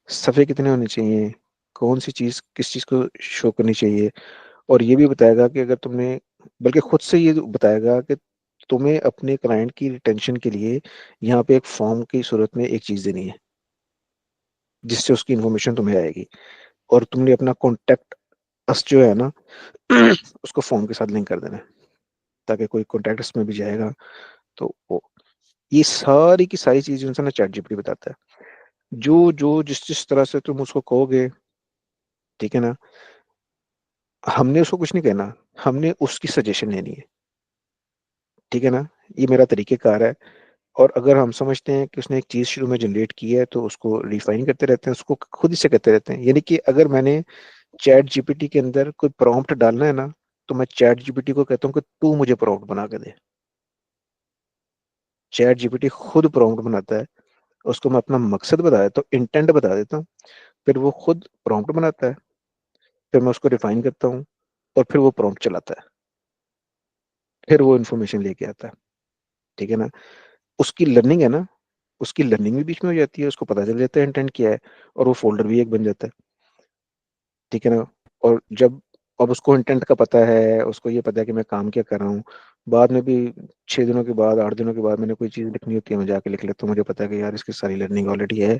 सफ़े कितने होने चाहिए, कौन सी चीज़ किस चीज़ को शो करनी चाहिए। और ये भी बताएगा कि अगर तुमने, बल्कि खुद से ये बताएगा कि तुम्हें अपने क्लाइंट की रिटेंशन के लिए यहाँ पे एक फॉर्म की सूरत में एक चीज़ देनी है, जिससे उसकी इंफॉर्मेशन तुम्हें आएगी। और तुमने अपना कॉन्टेक्ट अस जो है ना, उसको फॉर्म के साथ लिंक कर देना है, ताकि कोई कॉन्टेक्ट उसमें भी जाएगा तो वो, ये सारी की सारी चीज़ें जो है ना चैट जीपीटी बताता है। जो जो जिस जिस तरह से तुम उसको कहोगे, ठीक है ना, हमने उसको कुछ नहीं कहना, हमने उसकी सजेशन लेनी है। ठीक है ना। ये मेरा तरीकेकार है। और अगर हम समझते हैं कि उसने एक चीज शुरू में जनरेट की है तो उसको रिफाइन करते रहते हैं, उसको खुद ही से करते रहते हैं। यानी कि अगर मैंने चैट जीपीटी के अंदर कोई प्रॉम्प्ट डालना है ना, तो मैं चैट जीपीटी को कहता हूँ कि तू मुझे प्रॉम्प्ट बना के दे। चैट जीपीटी खुद प्रॉम्प्ट बनाता है, उसको मैं अपना मकसद बता देता हूँ, इंटेंट बता देता हूँ, फिर वो खुद प्रॉम्प्ट बनाता है, फिर मैं उसको रिफाइन करता हूँ, और फिर वो प्रॉम्प्ट चलाता है। फिर वो इन्फॉर्मेशन लेके आता है, ठीक है ना। उसकी लर्निंग है ना, उसकी लर्निंग भी बीच में हो जाती है, उसको पता चल जाता है इंटेंट क्या है, और वो फोल्डर भी एक बन जाता है, ठीक है ना। और जब अब उसको इंटेंट का पता है, उसको ये पता है कि मैं काम क्या कर रहा हूँ, बाद में भी 6 दिनों के बाद, 8 दिनों के बाद मैंने कोई चीज़ लिखनी होती है, मैं जाके लिख लेता हूँ, मुझे पता है कि यार इसकी सारी लर्निंग ऑलरेडी है,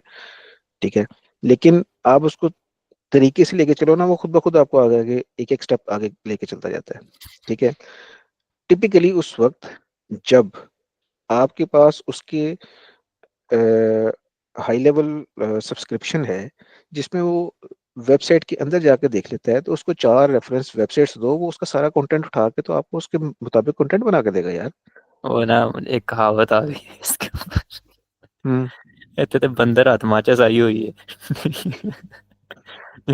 ठीक है। लेकिन आप उसको तरीके से लेके चलो ना, वो खुद ब खुद आपको आगे आगे एक एक स्टेप आगे लेके चलता जाता है, ठीक है। टिपिकली उस वक्त जब आपके पास उसके हाई लेवल सब्सक्रिप्शन है, जिसमें वो वेबसाइट के अंदर जाकर देख लेता है, तो उसको 4 रेफरेंस वेबसाइट्स दो, वो उसका सारा कंटेंट उठा के तो आपको उसके मुताबिक कंटेंट बना के देगा यार। वो ना, एक कहावत आ गई है इसके ऊपर, हम्म। कहते थे बंदर हाथ माचिस आई हुई है।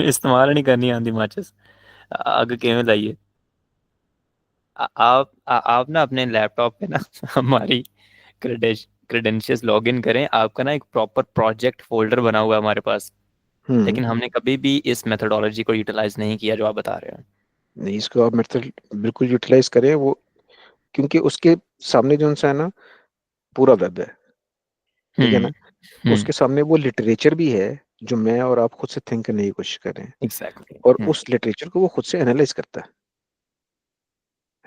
इस्तेमाल नहीं करनी आंदी माचिस, आग किਵੇਂ लाइए। आप ना अपने लैपटॉप पे ना हमारी क्रेडेंशियल्स लॉग इन करें, आपका ना एक प्रॉपर प्रोजेक्ट फोल्डर बना हुआ है हमारे पास। हम्म। लेकिन हमने कभी भी इस मेथोडोलॉजी को यूटिलाइज नहीं किया जो आप बता रहे हो। नहीं, इसको आप मेथड बिल्कुल यूटिलाइज करें वो, क्योंकि उसके सामने जो सा है ना, पूरा वेब है, ठीक है हम्म। ना। हम्म। उसके सामने वो लिटरेचर भी है, जो मैं और आप खुद से थिंक करने की कोशिश कर रहे हैं, एग्जैक्टली। और उस लिटरेचर को वो खुद से एनालाइज करता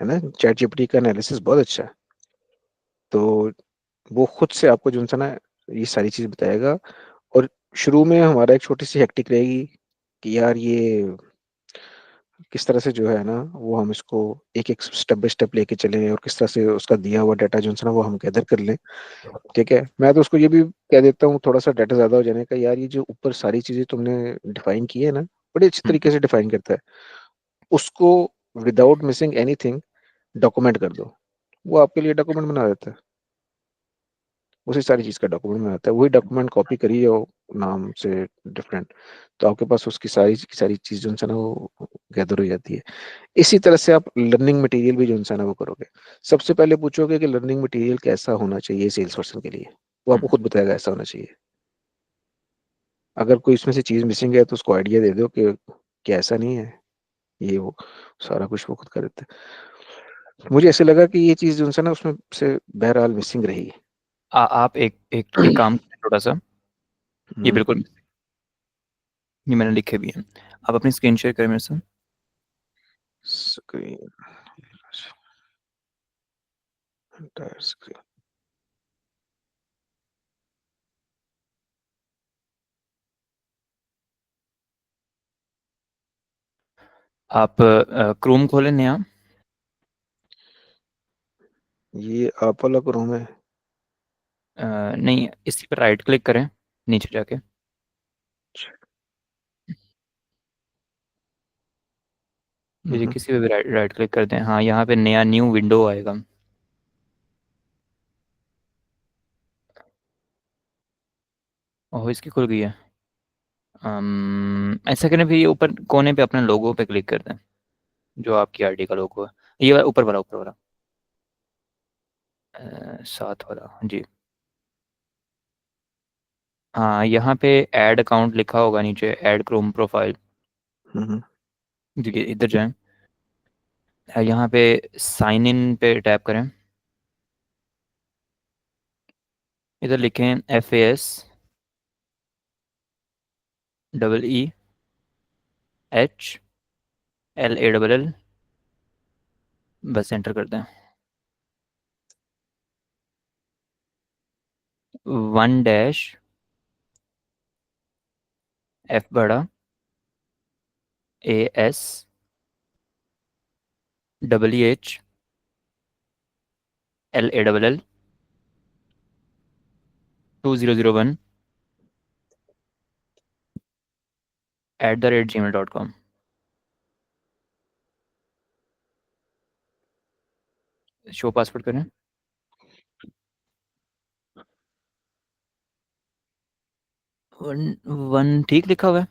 है ना। चैट जीपीटी का एनालिसिस बहुत अच्छा है। तो वो खुद से आपको जो है ना ये सारी चीज बताएगा। और शुरू में हमारा एक छोटी सी हेक्टिक रहेगी कि यार ये किस तरह से जो है ना, वो हम इसको एक एक स्टेप बाय स्टेप लेके चलें, और किस तरह से उसका दिया हुआ डाटा जो है ना वो हम गैदर कर लें, ठीक है। मैं तो उसको ये भी कह देता हूँ, थोड़ा सा डाटा ज्यादा हो जाने का, यार ये जो ऊपर सारी चीजें तुमने डिफाइन की है ना, बड़े अच्छे हम्म। तरीके से डिफाइन करता है, उसको विदाउट मिसिंग एनीथिंग डॉक्यूमेंट कर दो। वो आपके लिए डॉक्यूमेंट बना देता है, उसी सारी चीज का डॉक्यूमेंट बनाता है, वही डॉक्यूमेंट कॉपी करिए हो नाम से डिफरेंट, तो आपके पास उसकी सारी की सारी चीज जो है ना वो गैदर हो जाती है। इसी तरह से आप लर्निंग मटेरियल भी जो है ना वो करोगे। सबसे पहले पूछोगे कि लर्निंग मटेरियल कैसा होना चाहिए सेल्स पर्सन के लिए, वो आपको हम्म। खुद बताएगा ऐसा होना चाहिए। अगर कोई इसमें से चीज मिसिंग है तो उसको आइडिया दे दो कि क्या ऐसा नहीं है, ये वो सारा कुछ वो खुद कर देता है। मुझे ऐसे लगा कि ये चीज जो है ना उसमें से बहरहाल मिसिंग रही। आप एक काम करें थोड़ा सा, ये हम्म। बिल्कुल, ये मैंने लिखे भी हैं। आप अपनी स्क्रीन शेयर करें मेरे से। Screen, entire screen. आप क्रोम खोलें नया। ये आप वाला क्रोम है। नहीं, इसी पर राइट क्लिक करें नीचे जाके, ये हम्म। किसी पे भी राइट राइट क्लिक कर दें। हाँ, यहाँ पे नया न्यू विंडो आएगा। ओह, इसकी खुल गई है। ऐसा करें फिर, ये ऊपर कोने पे अपने लोगो पे क्लिक कर दें, जो आपकी आईडी का लोगो है, ये वाला ऊपर वाला, ऊपर वाला, साथ वाला, हाँ जी। हाँ, यहाँ पे ऐड अकाउंट लिखा होगा नीचे, ऐड क्रोम प्रोफाइल। हम्म। जी, इधर जाएं, यहाँ पे साइन इन पे टैप करें, इधर लिखें FASEEHLALL, बस एंटर कर दें। 1 डैश F बड़ा ASEEHLALL 2001 @gmail.com। शो पासवर्ड करें। 1 1 ठीक लिखा हुआ है।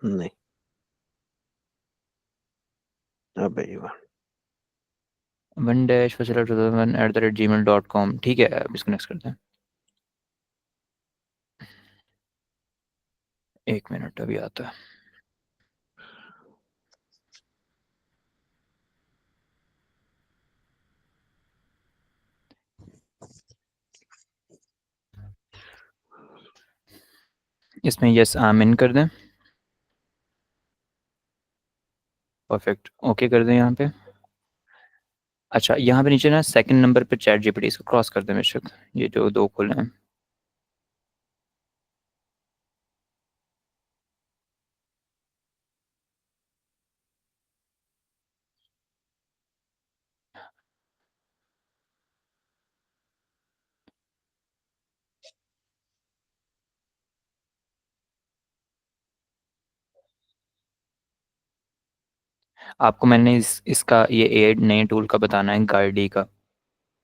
नहीं, अब ये 1-2001 ठीक है, अब इसको नेक्स्ट करते हैं। 1 मिनट, अभी आता है। इसमें यस आम इन कर दें। परफेक्ट, ओके कर दें यहाँ पे। अच्छा, यहाँ पे नीचे ना सेकंड नंबर पे चैट जीपीटी, इसको क्रॉस कर दें बेशक, ये जो दो खुले हैं। आपको मैंने इसका ये ए नए टूल का बताना है, गाइडी का।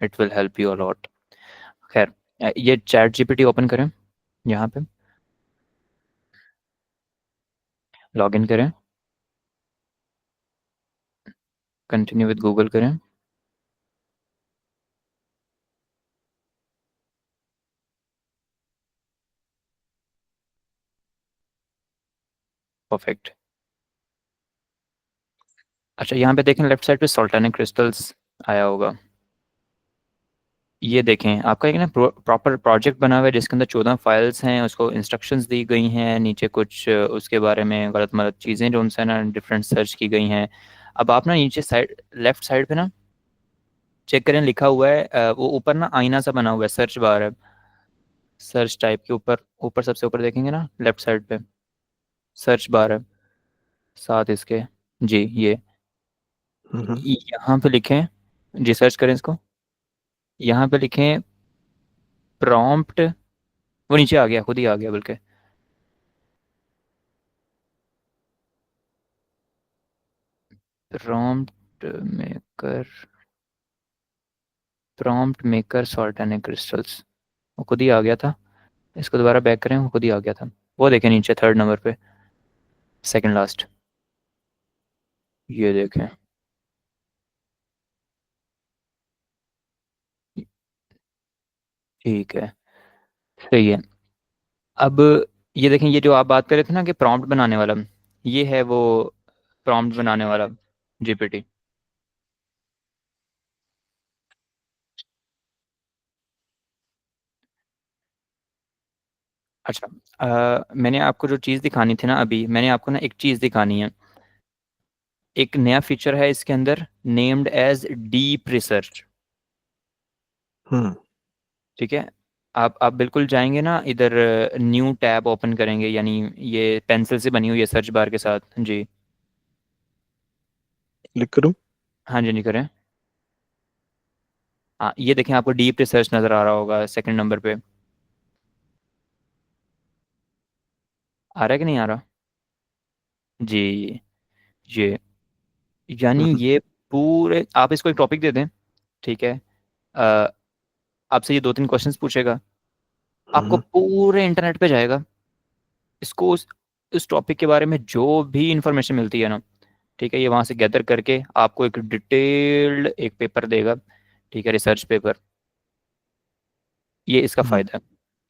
It will help you a lot. खैर, ये चैट जीपीटी ओपन करें यहाँ पे, लॉग इन करें, कंटिन्यू विद गूगल करें। परफेक्ट। अच्छा, यहाँ पे देखें लेफ्ट साइड पे सोल्टानिक क्रिस्टल्स आया होगा। ये देखें, आपका एक ना प्रॉपर प्रोजेक्ट बना हुआ है जिसके अंदर 14 फाइल्स हैं, उसको इंस्ट्रक्शंस दी गई हैं, नीचे कुछ उसके बारे में गलत मलत चीज़ें जो उनसे ना डिफरेंट सर्च की गई हैं। अब आप ना नीचे साइड लेफ्ट साइड पे ना चेक करें, लिखा हुआ है वो ऊपर ना आईना सा बना हुआ है, सर्च बार है, सर्च टाइप के ऊपर, ऊपर सबसे ऊपर देखेंगे ना लेफ्ट साइड पे सर्च बार है साथ इसके। जी, ये हम्म। यहाँ पे लिखें, जी सर्च करें इसको, यहाँ पे लिखें प्रॉम्प्ट, वो नीचे आ गया, खुद ही आ गया बल्कि। प्रॉम्प्ट मेकर, प्रॉम्प्ट मेकर सॉल्टेनिक क्रिस्टल्स, वो खुद ही आ गया था। इसको दोबारा बैक करें, वो खुद ही आ गया था। वो देखें नीचे थर्ड नंबर पे, सेकंड लास्ट, ये देखें। ठीक है, सही है। अब ये देखें, ये जो आप बात कर रहे थे ना कि प्रॉम्प्ट बनाने वाला, ये है वो प्रॉम्प्ट बनाने वाला जीपीटी। अच्छा, मैंने आपको जो चीज़ दिखानी थी ना, अभी मैंने आपको ना एक चीज़ दिखानी है। एक नया फीचर है इसके अंदर, नेम्ड एज डीप रिसर्च। हम्म। ठीक है, आप बिल्कुल जाएंगे ना इधर, न्यू टैब ओपन करेंगे, यानी ये पेंसिल से बनी हुई है सर्च बार के साथ जी। क्लिक करूं? हाँ जी, नहीं करें। हाँ, ये देखें, आपको डीप रिसर्च नज़र आ रहा होगा सेकंड नंबर पे, आ रहा है कि नहीं आ रहा? जी, ये यानी हम्म। ये पूरे, आप इसको एक टॉपिक दे दें, ठीक है, अ, आपसे ये दो तीन क्वेश्चंस पूछेगा, आपको हम्म। पूरे इंटरनेट पे जाएगा, इसको उस टॉपिक के बारे में जो भी इंफॉर्मेशन मिलती है ना, ठीक है, ये वहाँ से गैदर करके आपको एक डिटेल्ड एक पेपर देगा, ठीक है, रिसर्च पेपर। ये इसका हम्म। फ़ायदा है।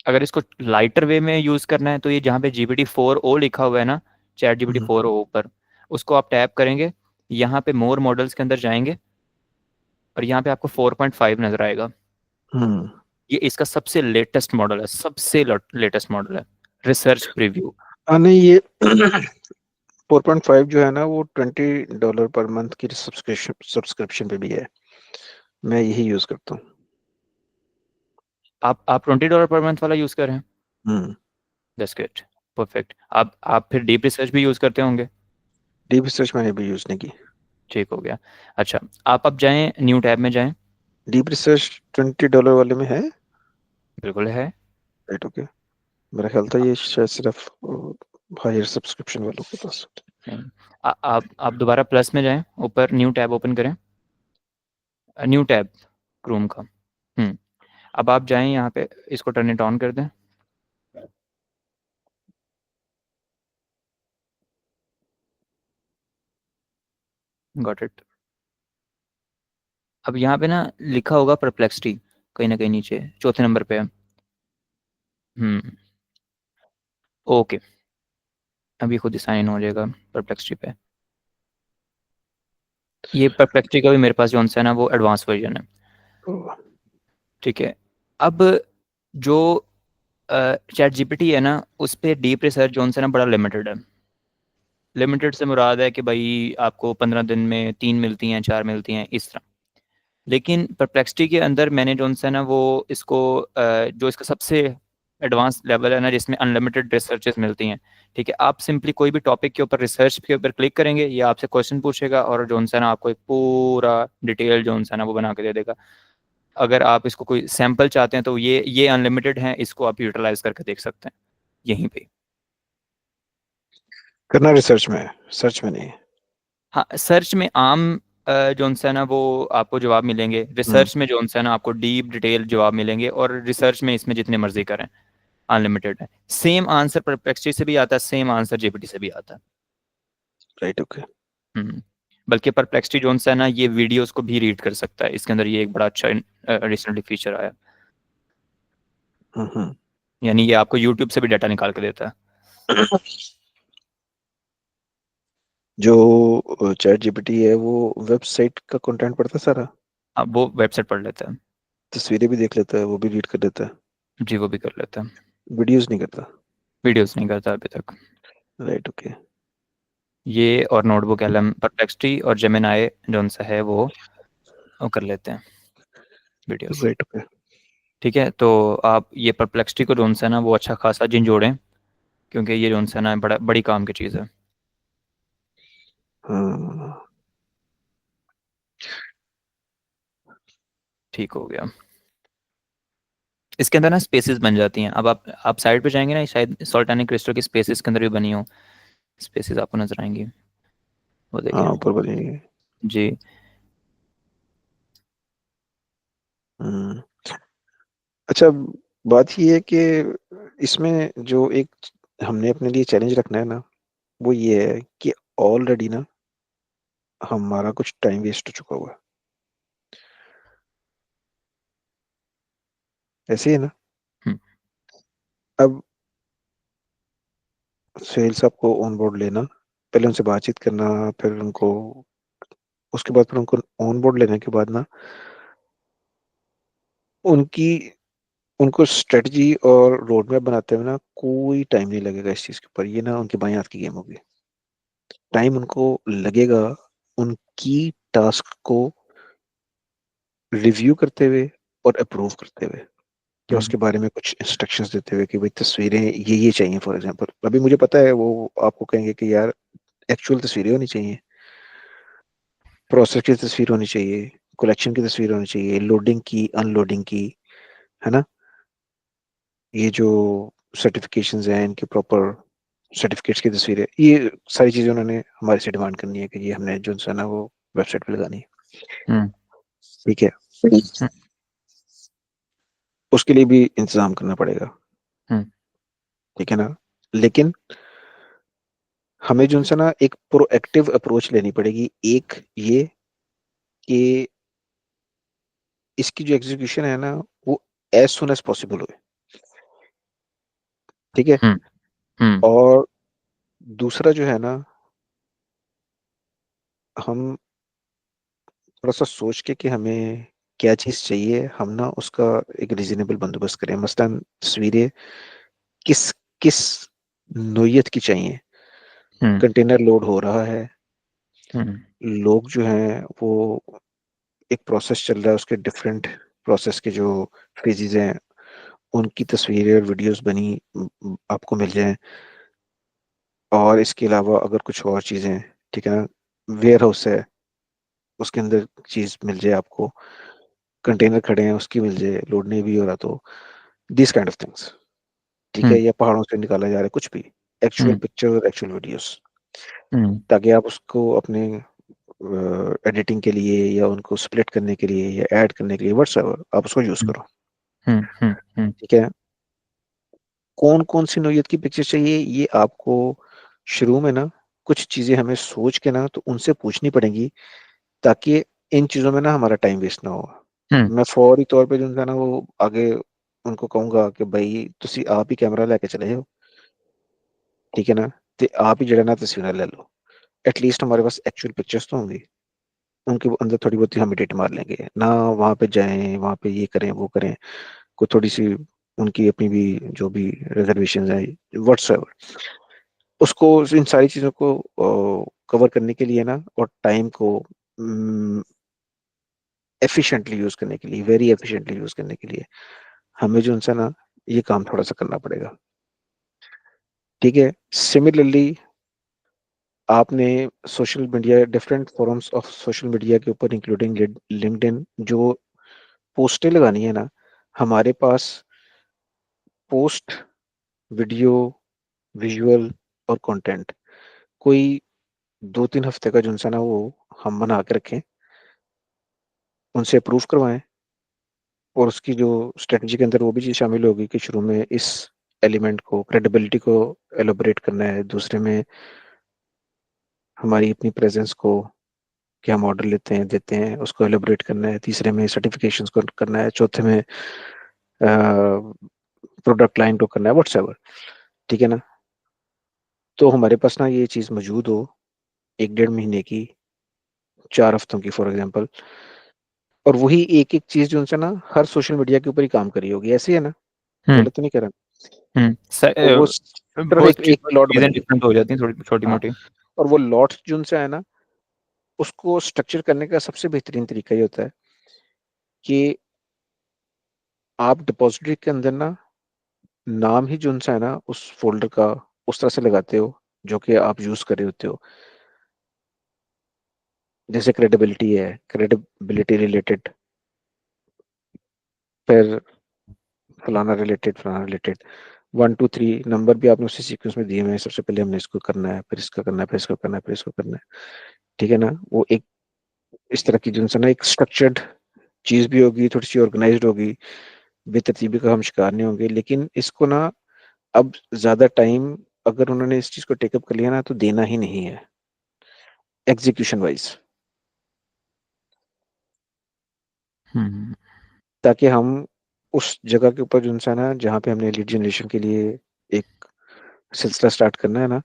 अगर इसको लाइटर वे में यूज़ करना है तो ये जहाँ पे GPT-4o लिखा हुआ है ना, चैट जीपीटी हम्म। फोर ओ ऊपर, उसको आप टैप करेंगे, यहाँ पे मोर मॉडल्स के अंदर जाएंगे और यहाँ पे आपको 4.5 नजर आएगा। हम्म। ये इसका सबसे लेटेस्ट मॉडल है, सबसे लेटेस्ट मॉडल है, रिसर्च प्रीव्यू। नहीं, ये 4.5 जो है ना, वो $20 पर मंथ की सब्सक्रिप्शन पे भी है। मैं यही यूज करता हूँ। आप $20 पर मंथ वाला यूज़ कर रहे हैं? हम्म। That's good, perfect. आप फिर डीप रिसर्च भी यूज़ करते होंगे? डीप रिसर्च मैंने भी यूज नहीं की। ठीक हो गया। अच्छा, आप अब जाएं, न्यू टैब में जाएं। डीप रिसर्च $20 वाले में है? बिल्कुल है। Right, okay. मेरा ख्याल था ये शायद सिर्फ हायर सब्सक्रिप्शन वालों के पास होता नहीं, आप दोबारा प्लस में जाएं, ऊपर न्यू टैब ओपन करें, न्यू टैब क्रोम का। हम्म, अब आप जाएं यहाँ पे, इसको टर्न इट ऑन कर दें। Got it. अब यहाँ पे ना लिखा होगा परप्लेक्सिटी, कहीं ना कहीं नीचे चौथे नंबर पे है। हम्म, ओके, अभी खुद ही साइन हो जाएगा परप्लेक्सिटी पे। ये परप्लेक्सिटी का भी मेरे पास जो सा है ना, वो एडवांस वर्जन है। है। ठीक है, अब जो चैट जीपीटी है ना, उस पर डीप रिसर्च जो है ना बड़ा लिमिटेड है। लिमिटेड से मुराद है कि भाई आपको 15 दिन में 3 मिलती हैं, 4 मिलती हैं, इस तरह। लेकिन परप्लेक्सिटी के अंदर मैंने जो है ना वो इसको जो इसका सबसे एडवांस लेवल है ना, जिसमें अनलिमिटेड रिसर्चेस मिलती हैं। ठीक है, आप सिंपली कोई भी टॉपिक के ऊपर रिसर्च के ऊपर क्लिक करेंगे, ये आपसे क्वेश्चन पूछेगा और जो है ना आपको एक पूरा डिटेल जो है ना वो बना के दे देगा। अगर आप इसको कोई सैंपल चाहते हैं तो ये अनलिमिटेड है, इसको आप यूटिलाइज करके देख सकते हैं यहीं पे। करना रिसर्च में है, सर्च में नहीं है। हाँ, सर्च में आम जो है ना वो आपको जवाब मिलेंगे, हम्म। रिसर्च में जो है ना आपको डीप डिटेल जवाब मिलेंगे, और रिसर्च में इसमें जितने मर्जी करें, अनलिमिटेड है। सेम आंसर परप्लेक्सिटी से भी आता है, सेम आंसर जीपीटी से भी आता है। Right, okay. हम्म। बल्कि परप्लेक्सिटी जो है ना ये वीडियोस को भी रीड कर सकता है, इसके अंदर ये एक बड़ा अच्छा रिसेंटली फीचर आया। हम्म। यानी ये आपको यूट्यूब से भी डाटा निकाल के देता है। जो चैट जीपीटी है वो वेबसाइट का कंटेंट पढ़ता है सारा? अब वो वेबसाइट पढ़ लेता है। तस्वीरें भी देख लेता है, वो भी रीड कर लेता है? जी, वो भी कर लेता है। वीडियोस नहीं करता? वीडियोस नहीं करता अभी तक। Right, okay. ये और नोटबुक एलएम, परप्लेक्सिटी और जेमिनाई जो सा है वो कर लेते हैं वीडियोस। Right, okay. ठीक है, तो आप ये परप्लेक्सिटी को जो है ना वो अच्छा खासा जिन जोड़ें, क्योंकि ये जो है ना बड़ा बड़ी काम की चीज़ है। हाँ। ठीक हो गया। इसके अंदर ना स्पेसेस बन जाती हैं। अब आप साइड पे जाएंगे ना, शायद सॉल्टानिक क्रिस्टल की स्पेसेस के अंदर भी बनी हो, स्पेसेस आपको नजर आएंगी, वो देखें। हाँ, ऊपर बनेगी। जी। हम्म। अच्छा, बात ये है कि इसमें जो एक हमने अपने लिए चैलेंज रखना है ना, वो ये है कि ऑलरेडी ना हमारा कुछ टाइम वेस्ट हो चुका हुआ है। ऐसे ही है ना? हम्म। अब सेल्स आपको ऑन बोर्ड लेना, पहले उनसे बातचीत करना, फिर उनको, उसके बाद फिर उनको ऑन बोर्ड लेने के बाद ना उनकी उनको स्ट्रेटजी और रोड मैप बनाते हुए ना कोई टाइम नहीं लगेगा इस चीज के ऊपर। ये ना उनके बाएं हाथ की गेम होगी। टाइम उनको लगेगा उनकी टास्क को रिव्यू करते हुए और अप्रूव करते हुए, या हम्म। उसके बारे में कुछ इंस्ट्रक्शंस देते हुए कि भाई तस्वीरें ये चाहिए। फॉर एग्जांपल, अभी मुझे पता है वो आपको कहेंगे कि यार एक्चुअल तस्वीरें होनी चाहिए, प्रोसेस की तस्वीर होनी चाहिए, कलेक्शन की तस्वीर होनी चाहिए, लोडिंग की, अनलोडिंग की, है ना, ये जो सर्टिफिकेशंस हैं इनकी प्रॉपर सर्टिफिकेट्स की तस्वीरें, ये सारी चीजें उन्होंने हमारे से डिमांड करनी है कि ये हमने जो है ना वो वेबसाइट पे लगानी है। हम्म। ठीक है, हम्म। उसके लिए भी इंतजाम करना पड़ेगा। हम्म। ठीक है ना? लेकिन हमें जो है ना एक प्रोएक्टिव अप्रोच लेनी पड़ेगी। एक ये कि इसकी जो एग्जीक्यूशन है ना वो एज सुन एज पॉसिबल हो। ठीक है। हम्म। हम्म। और दूसरा जो है ना, हम थोड़ा सा सोच के कि हमें क्या चीज चाहिए, हम ना उसका एक रीजनेबल बंदोबस्त करें। मसलन तस्वीरें किस किस नोयत की चाहिए। हम्म। कंटेनर लोड हो रहा है, हम्म। लोग जो हैं वो, एक प्रोसेस चल रहा है, उसके डिफरेंट प्रोसेस के जो फेजेस हैं उनकी तस्वीरें और वीडियोस बनी आपको मिल जाएं। और इसके अलावा अगर कुछ और चीजें, ठीक है ना, वेयर हाउस है उसके अंदर चीज मिल जाए आपको, कंटेनर खड़े हैं उसकी मिल जाए, लोड नहीं भी हो रहा तो, दिस काइंड ऑफ थिंग्स। ठीक है, हम्म। या पहाड़ों से निकाला जा रहा है कुछ भी, एक्चुअल हम्म। पिक्चर और एक्चुअल वीडियोस, हम्म। ताकि आप उसको अपने एडिटिंग के लिए या उनको स्प्लिट करने के लिए या ऐड करने के लिए व्हाट्सएवर आप उसको यूज करो। हम्म। हम्म। ठीक है। कौन कौन सी नौइयत की पिक्चर चाहिए ये आपको शुरू में ना कुछ चीजें हमें सोच के ना तो उनसे पूछनी पड़ेंगी, ताकि इन चीजों में ना हमारा टाइम वेस्ट ना हो। हम्म। मैं फौरी तौर पे जो है ना वो आगे उनको कहूंगा कि भाई तुसी आप ही कैमरा लेके चले जाओ। ठीक है ना, ते आप ही जरा ना तस्वीरें ले लो। एटलीस्ट हमारे पास एक्चुअल पिक्चर्स तो होंगी, उनके अंदर थोड़ी बहुत ही हम एडिट मार लेंगे ना। वहां पे जाएं, वहां पे ये करें वो करें, कोई थोड़ी सी उनकी अपनी भी जो भी रिजर्वेशन है व्हाट्सएवर, उसको इन सारी चीज़ों को कवर करने के लिए ना, और टाइम को एफिशिएंटली यूज करने के लिए, वेरी एफिशिएंटली यूज करने के लिए, हमें जो है ना ये काम थोड़ा सा करना पड़ेगा। ठीक है। सिमिलरली आपने social media, different forms of social media के ऊपर इंक्लूडिंग लिंक्डइन, जो पोस्टें लगानी है ना, हमारे पास पोस्ट, वीडियो, विजुअल और कंटेंट, कोई 2-3 हफ्ते का जो है ना वो हम बना के रखें, उनसे अप्रूव करवाएं, और उसकी जो स्ट्रेटजी के अंदर वो भी चीज़ शामिल होगी कि शुरू में इस एलिमेंट को, क्रेडिबिलिटी को एलोबरेट करना है, दूसरे में हमारी अपनी प्रेजेंस को, कि हम ऑर्डर लेते हैं देते हैं उसको एलोबरेट करना है, तीसरे में सर्टिफिकेशंस को करना है, चौथे में प्रोडक्ट लाइन को करना है, व्हाट्सएवर। ठीक है ना। तो हमारे पास ना ये चीज़ मौजूद हो 1-1.5 महीने की, 4 हफ्तों की फॉर एग्जाम्पल, और वही एक एक चीज़ जो उनसे ना हर सोशल मीडिया के ऊपर ही काम करी होगी, ऐसे ही है ना, हम्म। गलत तो नहीं कह रहा। और वो हम्म। सिर्फ बहुत एक एक प्लॉट चीजें बनेगी। डिफरेंट हो जाती हैं, थोड़ी छोटी हाँ। मोटी। और वो लॉट्स जो उनसे है ना, उसको स्ट्रक्चर करने का सबसे बेहतरीन तरीका ये होता है कि आप डिपॉजिटरी के अंदर ना नाम ही जो उनसा है ना उस फोल्डर का उस तरह से लगाते हो जो कि आप यूज कर रहे होते हो। जैसे क्रेडिबिलिटी है, क्रेडिबिलिटी रिलेटेड, फिर फलाना रिलेटेड, 1 2 3 नंबर भी आपने उसी सीक्वेंस में दिए हुए हैं, सबसे पहले हमने इसको करना है, फिर इसका करना है, फिर इसको करना है, फिर इसको करना है। ठीक है ना। वो एक इस तरह की जो है ना एक स्ट्रक्चर्ड चीज भी होगी, थोड़ी सी ऑर्गेनाइज्ड होगी, बेतरतीबी का हम शिकार नहीं होंगे। लेकिन इसको ना अब ज्यादा टाइम अगर उन्होंने इस चीज को टेकअप कर लिया ना तो देना ही नहीं है एग्जीक्यूशन वाइज, हम्म। ताकि हम उस जगह के ऊपर जो इंसान है जहाँ पे हमने लीड जनरेशन के लिए एक सिलसिला स्टार्ट करना है ना,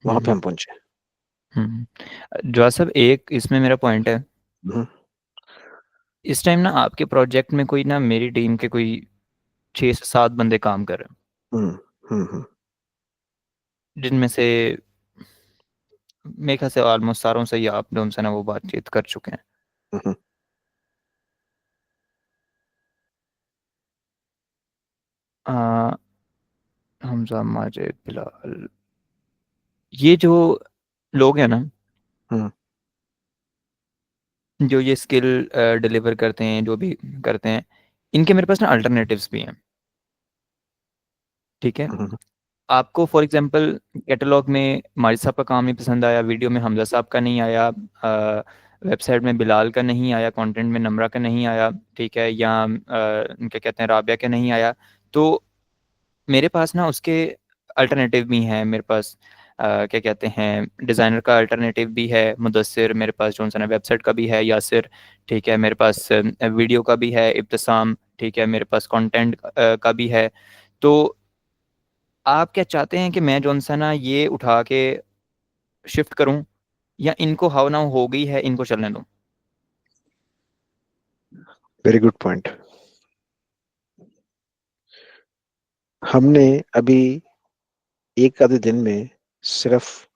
वहां पे हम्म। हम पहुंचे। जो सब एक इसमें मेरा पॉइंट है, हम्म। इस टाइम ना आपके प्रोजेक्ट में कोई ना मेरी टीम के कोई 6 से 7 बंदे काम कर रहे हम्म। हम्म। हैं, जिनमें से मेरे ख्याल से ऑलमोस्ट सारों से ही आप उनसे ना वो बातचीत कर चुके हैं। हम्म। आ, हमजा, माजिद, बिलाल, ये जो लोग हैं ना, हम्म। जो ये स्किल डिलीवर करते हैं, जो भी करते हैं, इनके मेरे पास ना अल्टरनेटिव्स भी हैं। ठीक है। हम्म। आपको फॉर एग्जांपल कैटलॉग में माजिद साहब का काम नहीं पसंद आया, वीडियो में हमजा साहब का नहीं आया, वेबसाइट में बिलाल का नहीं आया, कंटेंट में नम्रा का नहीं आया, ठीक है, या क्या कहते हैं, राबिया का नहीं आया, तो मेरे पास ना उसके अल्टरनेटिव भी हैं। मेरे पास क्या कहते हैं, डिज़ाइनर का अल्टरनेटिव भी है, मुदस्सिर, मेरे पास जो है वेबसाइट का भी है, यासिर, ठीक है, मेरे पास वीडियो का भी है, इब्तिसाम, ठीक है, मेरे पास कंटेंट का भी है। तो आप क्या चाहते हैं कि मैं जो है ना ये उठा के शिफ्ट करूं, या इनको हाउ नाउ हो गई है, इनको चलने दूं? Very good point. हमने अभी एक आधे दिन में सिर्फ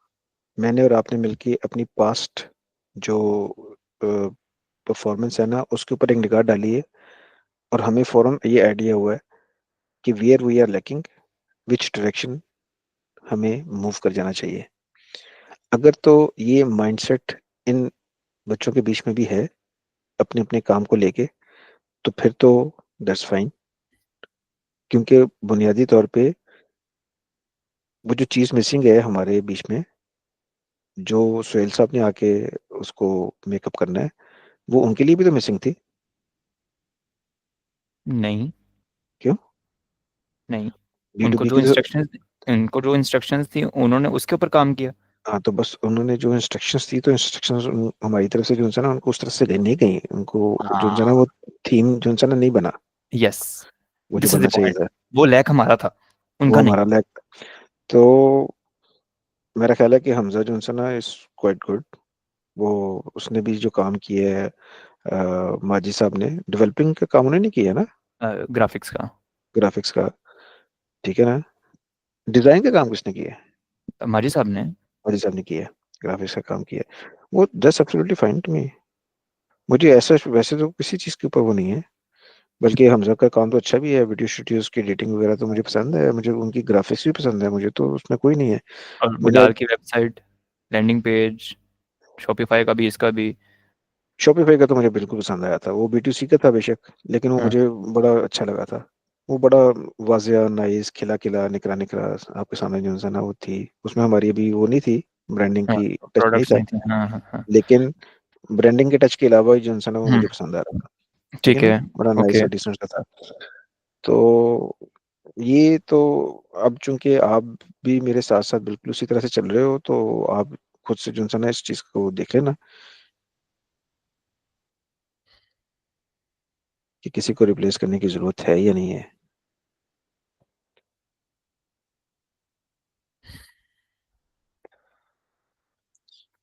मैंने और आपने मिलके अपनी पास्ट जो परफॉर्मेंस है ना उसके ऊपर एक निगाह डाली है, और हमें फौरन ये आइडिया हुआ है कि where we are lacking, which direction हमें मूव कर जाना चाहिए। अगर तो ये माइंडसेट इन बच्चों के बीच में भी है अपने अपने काम को लेके, तो फिर तो दैट्स फाइन। क्योंकि बुनियादी तौर पे वो जो चीज़ मिसिंग है हमारे बीच में, जो सुहेल साहब ने आके उसको मेकअप करना है, वो उनके लिए भी तो मिसिंग थी। नहीं। क्यों? नहीं। बी टू उनको बी जो की तो, इंस्ट्रक्शंस उनको जो इंस्ट्रक्शंस थी उन्होंने उसके ऊपर काम किया। हाँ तो बस उन्होंने जो इंस्ट्रक्शंस दी तो इंस्ट्रक्शंस हमारी तरफ से जो है ना उनको उस तरह से नहीं गई उनको, जो है ना हाँ। वो थीम जो है ना नहीं बना यस। वो जो दिस इज द बनना चाहिए पॉइंट। था। वो लैक हमारा था, वो उनका नहीं। हमारा लैक। तो मेरा ख्याल है कि हमजा जो है ना इज क्वाइट गुड। वो उसने भी जो काम किया है, माजी साहब ने डेवलपिंग का काम उन्होंने नहीं किया ना। ग्राफिक्स का। ग्राफिक्स का, ठीक है ना। डिजाइन का काम किसने किया है? माजी साहब ने। मोदी साहब ने किया है। ग्राफिक्स का काम किया है, वो that's absolutely fine to me. मुझे ऐसा वैसे तो किसी चीज के ऊपर वो नहीं है, बल्कि हमजा का काम तो अच्छा भी है, वीडियो स्टूडियोज की एडिटिंग वगैरह तो मुझे पसंद है, मुझे उनकी ग्राफिक्स भी पसंद है, मुझे तो उसमें कोई नहीं है। और मुझे बिडाल की वेबसाइट, लैंडिंग पेज, शॉपिफाई का भी, इसका भी। शॉपिफाई का तो मुझे बिल्कुल पसंद आया था, वो B2C का था बेशक, लेकिन वो हाँ मुझे बड़ा अच्छा लगा था। वो बड़ा वाजिया, नाइस, खिला खिला, निकला निकला आपके सामने जो है ना वो थी। उसमें हमारी अभी वो नहीं थी, ब्रांडिंग हाँ, की टच नहीं प्रोडक्ट्स था, नहीं थे, हाँ हाँ हाँ। लेकिन ब्रांडिंग के टच के अलावा जो है ना वो हम्म, मुझे पसंद आ रहा था। ठीक है ठीक ना, है। बड़ा नाइस ओके। और डिसेंट सा था। तो ये तो, अब चूंकि आप भी मेरे साथ साथ बिल्कुल उसी तरह से चल रहे हो, तो आप खुद से जो है ना इस चीज को देख लेना कि किसी को रिप्लेस करने की जरूरत है या नहीं है।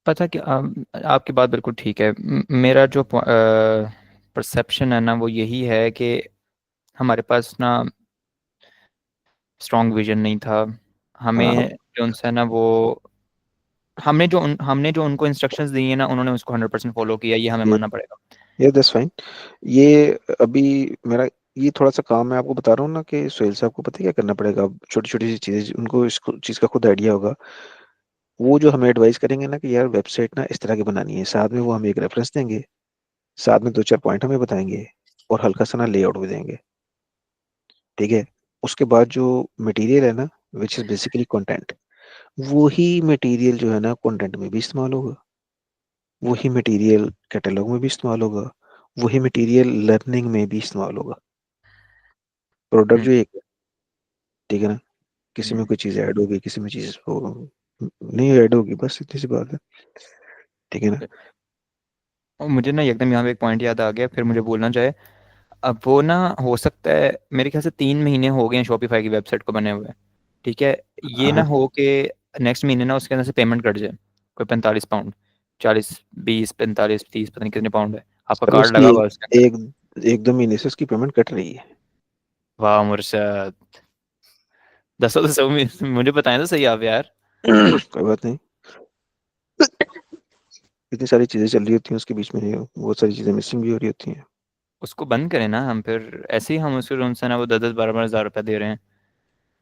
पता कि आपकी बात बिल्कुल ठीक है। मेरा जो परसेप्शन है ना वो यही है कि हमारे पास ना स्ट्रॉन्ग विजन नहीं था। हाँ, हमें जो उनसे ना वो, हमने जो उनको इंस्ट्रक्शंस दी है ना, उन्होंने उसको 100% फॉलो किया, ये हमें ये मानना पड़ेगा। ये दैट्स फाइन। ये अभी मेरा ये थोड़ा सा काम मैं आपको बता रहा हूँ ना, कि सोहेल साहब को पता है क्या करना पड़ेगा। अब छोटी छोटी सी चीजें उनको इस चीज का खुद आइडिया होगा, वो जो हमें एडवाइस करेंगे ना कि यार वेबसाइट ना इस तरह की बनानी है, साथ में वो हमें एक रेफरेंस देंगे, साथ में दो चार पॉइंट हमें बताएंगे, और हल्का सा ना लेआउट भी देंगे। ठीक है। उसके बाद जो मटेरियल है ना, विच इज बेसिकली कंटेंट, वही मटेरियल जो है ना कंटेंट में भी इस्तेमाल होगा, वही मटेरियल कैटलॉग में भी इस्तेमाल होगा, वही मटेरियल लर्निंग में भी इस्तेमाल होगा। प्रोडक्ट हम्म, जो एक है, ठीक है ना, किसी में हम्म। कोई चीज़ ऐड होगी, किसी में चीज़ वो नहीं ऐड होगी, बस इतनी सी बात है। ठीक है ना। और मुझे ना एकदम यहाँ पे एक पॉइंट याद आ गया, फिर मुझे बोलना चाहे। अब वो ना, हो सकता है मेरे ख्याल से 3 महीने हो गए हैं शॉपिफाई की वेबसाइट को बने हुए। ठीक है। ये ना हाँ, हो के नेक्स्ट महीने ना उसके अंदर से पेमेंट कट जाए, कोई 45 पाउंड, 40, 20, 45, 30, पता नहीं कितने पाउंड है, आपका सर कार्ड उसकी लगा हुआ है उसके अंदर। एक एक दो महीने से उसकी पेमेंट कट रही है। वाह मुर्शद, दसो तो सही, मुझे बताएं तो सही आप यार। कोई बात नहीं, इतनी सारी चीज़ें चल रही होती हैं उसके बीच में, बहुत सारी चीज़ें मिसिंग भी हो रही होती हैं। उसको बंद करें ना हम, फिर ऐसे ही हम उसको उनसे ना वो 10-10, 12-12 हज़ार रुपया दे रहे हैं।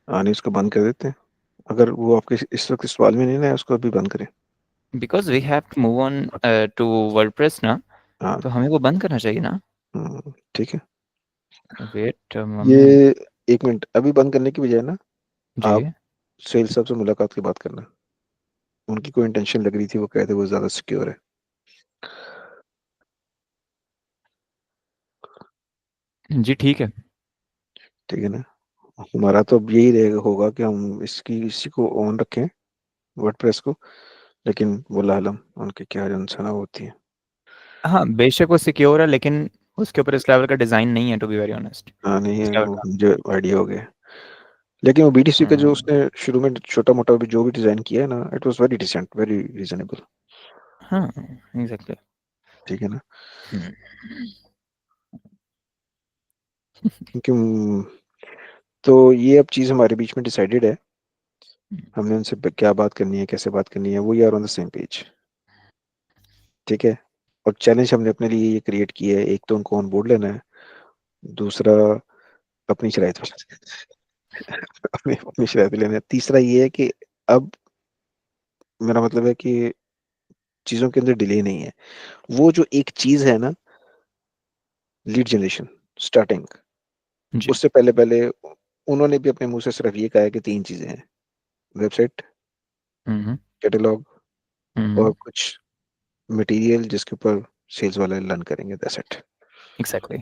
आने उसको बंद कर देते हैं, अगर वो आपके इस वक्त सवाल में नहीं ना है, उसको अभी बंद करें। Because we have to move on to WordPress ना, हाँ। तो हमें वो बंद करना चाहिए ना। ठीक है। Wait moment. ये एक मिनट, अभी बंद करने की बजाय ना जी। आप सेल्स साहब से मुलाकात की बात करना। उनकी कोई इंटेंशन लग रही थी, वो कहते वो ज्यादा सिक्योर है। जी ठीक है। ठीक है ना। हमारा तो अब यही रहेगा, होगा कि हम इसी को ऑन रखें, वर्डप्रेस को, लेकिन वल्लाह आलम उनकी क्या इंसाना होती है। हाँ बेशक वो सिक्योर है, लेकिन उसके ऊपर इस लेवल का डिजाइन नहीं है, टू बी वेरी ऑनेस्ट, हाँ, नहीं इस है लेवल वो, का। मुझे आइडिया हो गया। लेकिन वो BTC का जो हम्म, उसने शुरू में छोटा मोटा भी जो भी डिजाइन किया है ना, it was very decent, very reasonable. हाँ एग्जैक्टली। ठीक है ना। क्योंकि तो ये अब चीज़ हमारे बीच में डिसाइडेड है, हमने उनसे क्या बात करनी है, कैसे बात करनी है, वो are on the same page. ठीक है। और चैलेंज हमने अपने लिए ये क्रिएट किया है, एक तो उनको ऑन बोर्ड लेना है, दूसरा अपनी शराइत पर अपनी अपनी शराइत पे लेना है, तीसरा ये है कि अब मेरा मतलब है कि चीज़ों के अंदर डिले नहीं है। वो जो एक चीज़ है ना, लीड जनरेशन, स्टार्टिंग, जी। उससे पहले पहले उन्होंने भी अपने मुंह से सिर्फ ये कहा है कि तीन चीज़ें हैं: वेबसाइट, हम्म, कैटलॉग, और हम्म। कुछ मटेरियल जिसके ऊपर सेल्स वाले लर्न करेंगे, that's it. Exactly.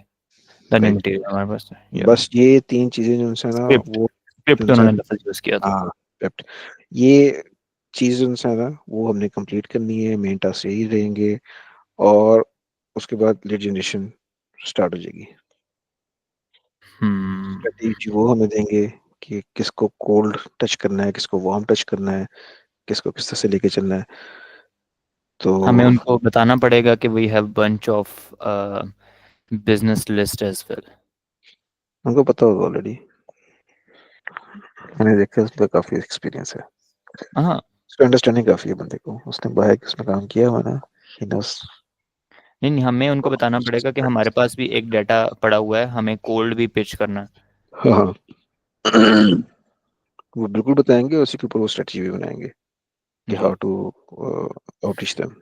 Learning right. Material हमारे पास है, या बस ये तीन चीज़ें जो उनसे ना स्क्रिप्ट, वो स्क्रिप्ट उनसे, उन्होंने लफ्ज यूज किया था। हाँ, correct। ये चीज उनसे है ना वो हमने कंप्लीट करनी है, मेन टास्क यही रहेंगे, और उसके बाद लीड जनरेशन स्टार्ट हो जाएगी। हम्म। स्ट्रेटेजी वो हमें देंगे कि किसको कोल्ड टच करना है, किसको वार्म टच करना है, किसको किस तरह से लेके चलना है। तो हमें उनको बताना पड़ेगा कि we have bunch of business list as well. हमको पता होगा ऑलरेडी। मैंने देखा उस पर काफी एक्सपीरियंस है, हाँ। उसका अंडरस्टैंडिंग काफी है बंदे को, उसने बाहर उसमें काम किया हुआ ना, ही नोस। नहीं नहीं, हमें उनको बताना पड़ेगा कि हमारे पास भी एक डाटा पड़ा हुआ है, हमें कोल्ड भी पिच करना है। हाँ। वो बिल्कुल बताएंगे, उसी के ऊपर वो स्ट्रेटजी भी बनाएंगे कि हाउ जी। To outreach them.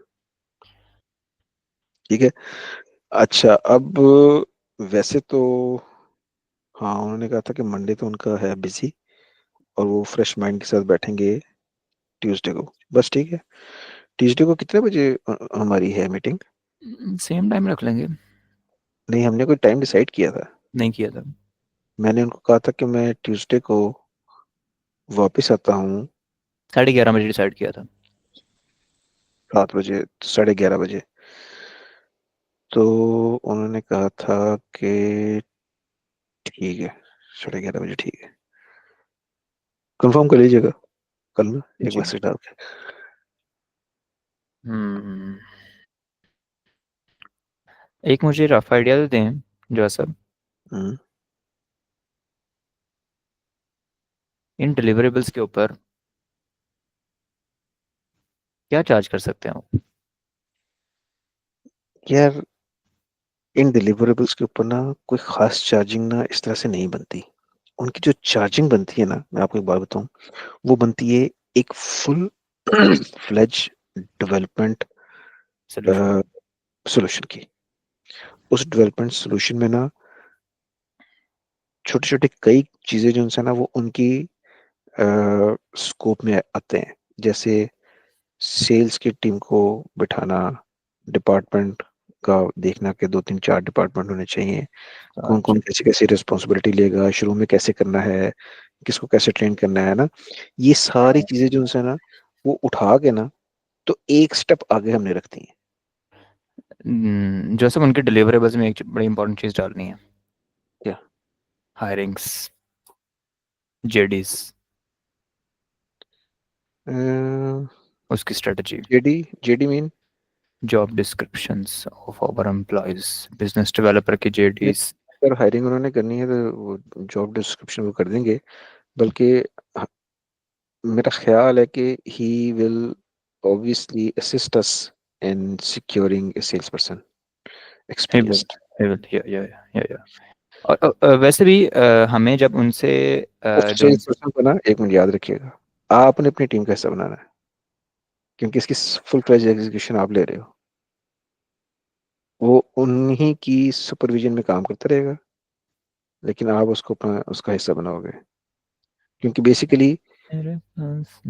ठीक है। अच्छा, अब वैसे तो हाँ, उन्होंने कहा था कि मंडे तो उनका है बिजी, और वो फ्रेश माइंड के साथ बैठेंगे ट्यूसडे को। बस ठीक है। ट्यूसडे को कितने बजे हमारी है मीटिंग? सेम टाइम रख लेंगे। नहीं, हमने कोई टाइम डिसाइड किया था। नहीं किया था। मैंने उनको कहा था कि मैं ट्यूसडे को वापस आता हूँ 11:30 बजे डिसाइड किया था। 7 बजे, 11:30 बजे। तो उन्होंने कहा था कि ठीक है, 11:30 बजे ठीक है। कंफर्म कर लीजिएगा कल ना, एक जी। मैसेज डाल के। हम्म। एक मुझे रफ आइडिया तो दें जो सब, हम्म। इन डिलीवरेबल्स के ऊपर क्या चार्ज कर सकते हैं हम? यार, इन डिलीवरेबल्स के ऊपर ना कोई खास चार्जिंग ना इस तरह से नहीं बनती। उनकी जो चार्जिंग बनती है ना, मैं आपको एक बात बताऊं, वो बनती है एक full fledge development solution. Solution की। उस डेवलपमेंट सोल्यूशन में ना छोटे छोटे कई चीजें जो उनसे ना वो उनकी स्कोप में आते हैं। जैसे सेल्स की टीम को बिठाना, डिपार्टमेंट का देखना कि 2 3 4 डिपार्टमेंट होने चाहिए, कौन कौन अच्छा। कैसे कैसे रिस्पॉन्सिबिलिटी लेगा, शुरू में कैसे करना है, किसको कैसे ट्रेन करना है ना, ये सारी चीजें जो उनसे ना वो उठा के ना तो एक स्टेप आगे हमने रखती हैं। जो सब उनके डिलीवरेबल्स में एक बड़ी इंपॉर्टेंट चीज़ डालनी है। क्या? हायरिंग्स, जेडीज, उसकी strategy, JD? JD mean? Job descriptions of our employees, business developer की जेडीज। अगर हायरिंग उन्होंने करनी है तो वो जॉब डिस्क्रिप्शन वो कर देंगे। बल्कि ह- मेरा ख्याल है कि he will obviously assist us in securing a salesperson he will, experienced। He will, या। और वैसे भी हमें जब उनसे उस जो सेल्स उनसे पर्सन को ना एक मिनट याद रखिएगा, आपने अपनी टीम का हिस्सा बनाना है, क्योंकि इसकी फुल फ्लेज एग्जीक्यूशन आप ले रहे हो। वो उन्हीं की सुपरविजन में काम करता रहेगा, लेकिन आप उसको अपना उसका हिस्सा बनाओगे, क्योंकि बेसिकली मेरे पास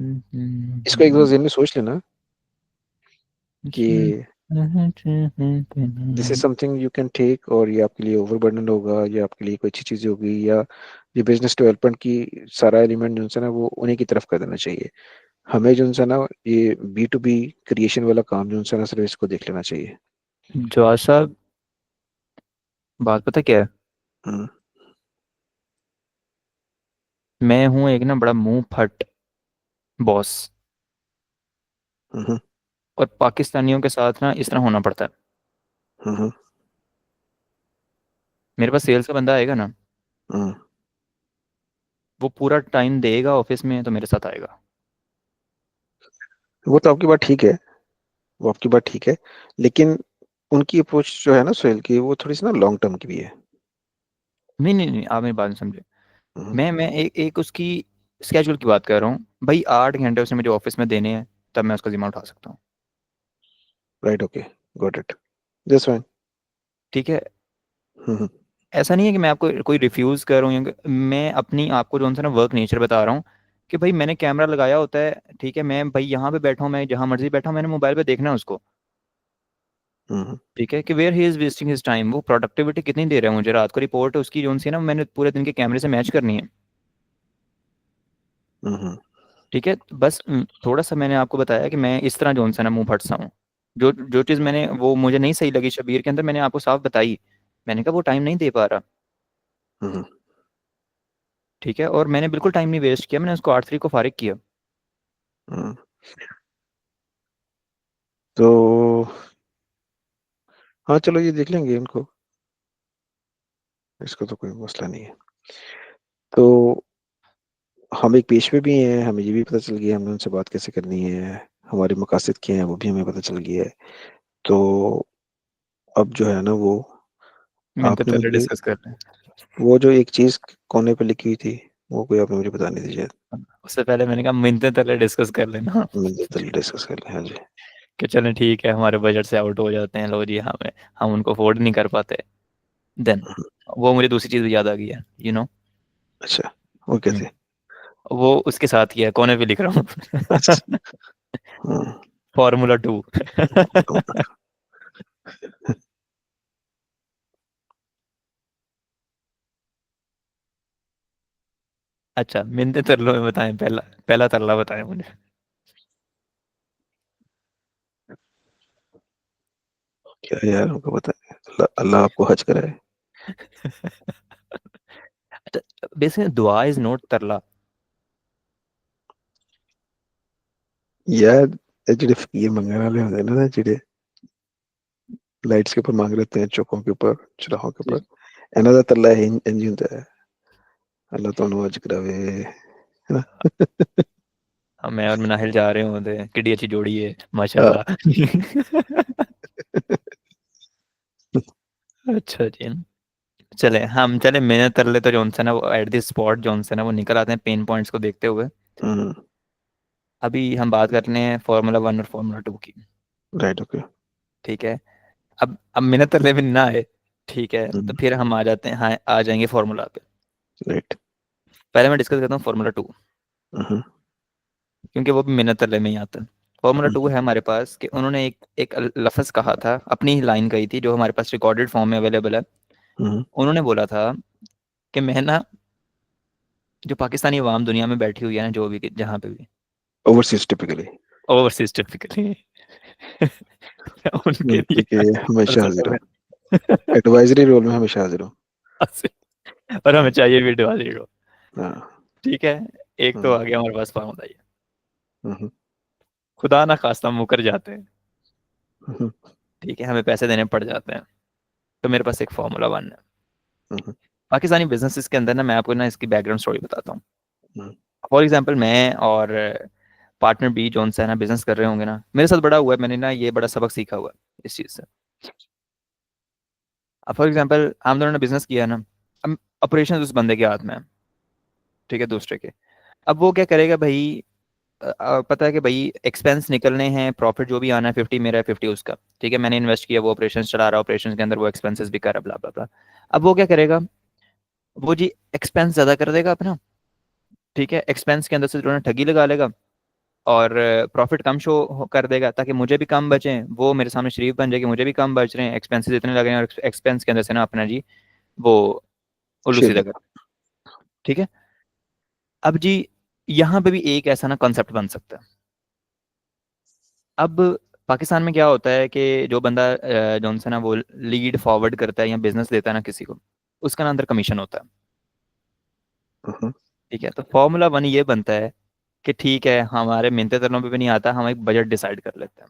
इसको एक बार ज़हन में सोच लेना कि this is something you can take, और ये आपके लिए ओवरबर्डन होगा, ये आपके लिए कोई अच्छी चीज़ होगी, या ये बिजनेस डेवलपमेंट की सारा एलिमेंट जो है ना वो उन्हीं की तरफ कर देना चाहिए। हमें जो है ना ये B2B क्रिएशन वाला काम जो है ना सिर्फ इसको देख लेना चाहिए। जो साहब, बात पता क्या है? हम्म। मैं हूँ एक ना बड़ा मुंह फट बॉस, हम्म। और पाकिस्तानियों के साथ ना इस तरह होना पड़ता है। हम्म। मेरे पास सेल्स का बंदा आएगा ना, हम्म। वो पूरा टाइम देगा ऑफिस में तो मेरे साथ आएगा। वो तो आपकी बात ठीक है, वो आपकी बात ठीक है, लेकिन उनकी अप्रोच जो है ना सोहेल की, वो थोड़ी सी ना लॉन्ग टर्म की भी है। नहीं नहीं नहीं, आप मेरी बात नहीं समझे। हम्म। मैं एक उसकी स्केजूल की बात कर रहा हूँ भाई, 8 घंटे उसने मुझे ऑफिस में देने हैं, तब मैं उसका जिम्मा उठा सकता हूँ। Right, okay, got it, that's fine. ठीक है। हम्म। ऐसा नहीं है कि मैं आपको कोई रिफ्यूज कर रहा हूँ, मैं अपनी आपको जो है ना वर्क नेचर बता रहा हूँ कि भाई मैंने कैमरा लगाया होता है, ठीक है, मैं भाई यहाँ पे बैठा हूँ, मैं जहाँ मर्जी बैठा हूँ, मैंने मोबाइल पे देखना है उसको। हम्म। ठीक है, कि where he is wasting his time, वो प्रोडक्टिविटी कितनी दे रहा है मुझे, रात को रिपोर्ट उसकी जो सी है ना, मैंने पूरे दिन के कैमरे से मैच करनी है। हम्म। ठीक है, तो बस थोड़ा सा मैंने आपको बताया कि मैं इस तरह जो सा ना मुंह फटसा हूँ। जो जो चीज़ मैंने वो मुझे नहीं सही लगी शबीर के अंदर, मैंने आपको साफ बताई। मैंने कहा वो टाइम नहीं दे पा रहा। हम्म। ठीक है, और मैंने बिल्कुल टाइम नहीं वेस्ट किया, मैंने उसको 8/3 को फारिग किया। हम्म। तो हाँ, चलो ये देख लेंगे इनको, इसको तो कोई मसला नहीं है। तो हम एक पेज पे भी हैं, हमें ये भी पता चल गया हमें उनसे बात कैसे करनी है, हमारे मकासद क्या हैं वो भी हमें पता चल गया है। तो अब जो है ना वो मिलते आपने पहले मुझे डिस्कस कर रहे वो जो एक चीज कोने पे लिखी हुई थी वो कोई आपने मुझे बतानी थी शायद। हैं। उससे पहले मैंने कहा मिलते पहले डिस्कस कर लेना। मिलते तो डिस्कस कर लें, हाँ जी। कि चलें ठीक है, हमारे बजट से आउट हो जाते हैं, लो जी हमें, हम उनको अफोर्ड नहीं कर पाते। देन हम्म, वो मुझे दूसरी चीज याद आ गई है, अच्छा, वो क्या थे? वो उसके साथ ही है, कोने पे लिख रहा अच्छा। हूँ। हम्म, Formula 2। अच्छा, मिलते तरलों में बताएं, पहला पहला तरला बताएं मुझे। क्या यार हमको पता है, अल्लाह अल्लाह आपको हज कराए। बेसिकली दुआ इज नॉट तरला। यार ये जेडे फकीर मंगने वाले होते हैं ना, जेडे लाइट्स के ऊपर मांग लेते हैं, चौकों के ऊपर, चराहों के ऊपर, इन्हों का तरला इंज होता है, अल्लाह ਤੁਹਾਨੂੰ हज करावे, है ना। मैं और मिनाहिल जा रहे होते, किड्डी अच्छी जोड़ी है हाँ। माशाल्लाह। अच्छा जी, चले मैंने तरले तो जॉनसन है वो एट द स्पॉट, जॉनसन है वो निकल आते हैं पेन पॉइंट्स को देखते हुए। हम्म। अभी हम बात कर रहे हैं फार्मूला 1 और फार्मूला 2 की। Right, okay. ठीक है, अब मैंने तरले में ना आए, ठीक है, तो फिर हम आ जाते हैं, हाँ आ जाएंगे फार्मूला पे। राइट। पहले मैं डिस्कस करता हूँ फार्मूला 2, क्योंकि वो भी मेहनत तरले में ही आता है। फार्मूला 2 है हमारे पास कि उन्होंने एक एक लफ्ज़ कहा था, अपनी ही लाइन कही थी जो हमारे पास रिकॉर्डेड फॉर्म में अवेलेबल है। उन्होंने बोला था कि मैं ना, जो पाकिस्तानी अवाम दुनिया में बैठी हुई है ना, जो भी जहाँ पे भी, ओवरसीज टिपिकली। ओवरसीज टिपिकली, उनके लिए क्योंकि कर हमेशा हाजिर सकता हूँ, मैं। एडवाइजरी रोल में हमेशा हाजिर हूँ। और हमें चाहिए भी डिपॉजिट हो। हाँ। ठीक है, एक तो हम्म, आ गया हमारे पास फार्मूला ये, हम्म, खुदा ना खास्ता मुकर जाते हैं, हम्म, ठीक है, हमें पैसे देने पड़ जाते हैं, तो मेरे पास एक फार्मूला 1 है। हम्म, पाकिस्तानी बिजनेसेस के अंदर ना, मैं आपको ना इसकी बैकग्राउंड स्टोरी बताता हूँ। हम्म, फॉर एग्जांपल, मैं और पार्टनर बी जॉन से है ना बिजनेस कर रहे होंगे ना, मेरे साथ बड़ा हुआ है, मैंने ना ये बड़ा सबक सीखा हुआ है इस चीज़ से। अब फॉर एग्जांपल हम दोनों ने बिजनेस किया है ना, अब ऑपरेशन उस बंदे के हाथ में है, ठीक है, दूसरे के। अब वो क्या करेगा भाई, पता है कि भाई एक्सपेंस निकलने हैं, प्रॉफिट जो भी आना है 50 मेरा है 50 उसका, ठीक है, मैंने इन्वेस्ट किया, वो ऑपरेशन चला रहा है, ऑपरेशन के अंदर वो एक्सपेंसेस भी कर रहा, ब्ला ब्ला ब्ला। अब वो क्या करेगा, वो जी एक्सपेंस ज्यादा कर देगा अपना, ठीक है, एक्सपेंस के अंदर से जो है ठगी लगा लेगा, और प्रॉफिट कम शो कर देगा ताकि मुझे भी कम बचे, वो मेरे सामने शरीफ बन जाए कि मुझे भी कम बच रहे हैं, एक्सपेंसेस इतने लग रहे हैं, और एक्सपेंस के अंदर से ना अपना जी वो उल्लू सीधा शेर। कर, ठीक है। अब जी यहाँ पे भी एक ऐसा ना कॉन्सेप्ट बन सकता है। अब पाकिस्तान में क्या होता है कि जो बंदा जौन सा ना वो लीड फॉरवर्ड करता है या बिजनेस देता है ना किसी को, उसका ना अंदर कमीशन होता है, हम्म, ठीक है। तो फार्मूला 1 ये बनता है कि ठीक है, हमारे मिलते तरनों पे भी नहीं आता, हम एक बजट डिसाइड कर लेते हैं।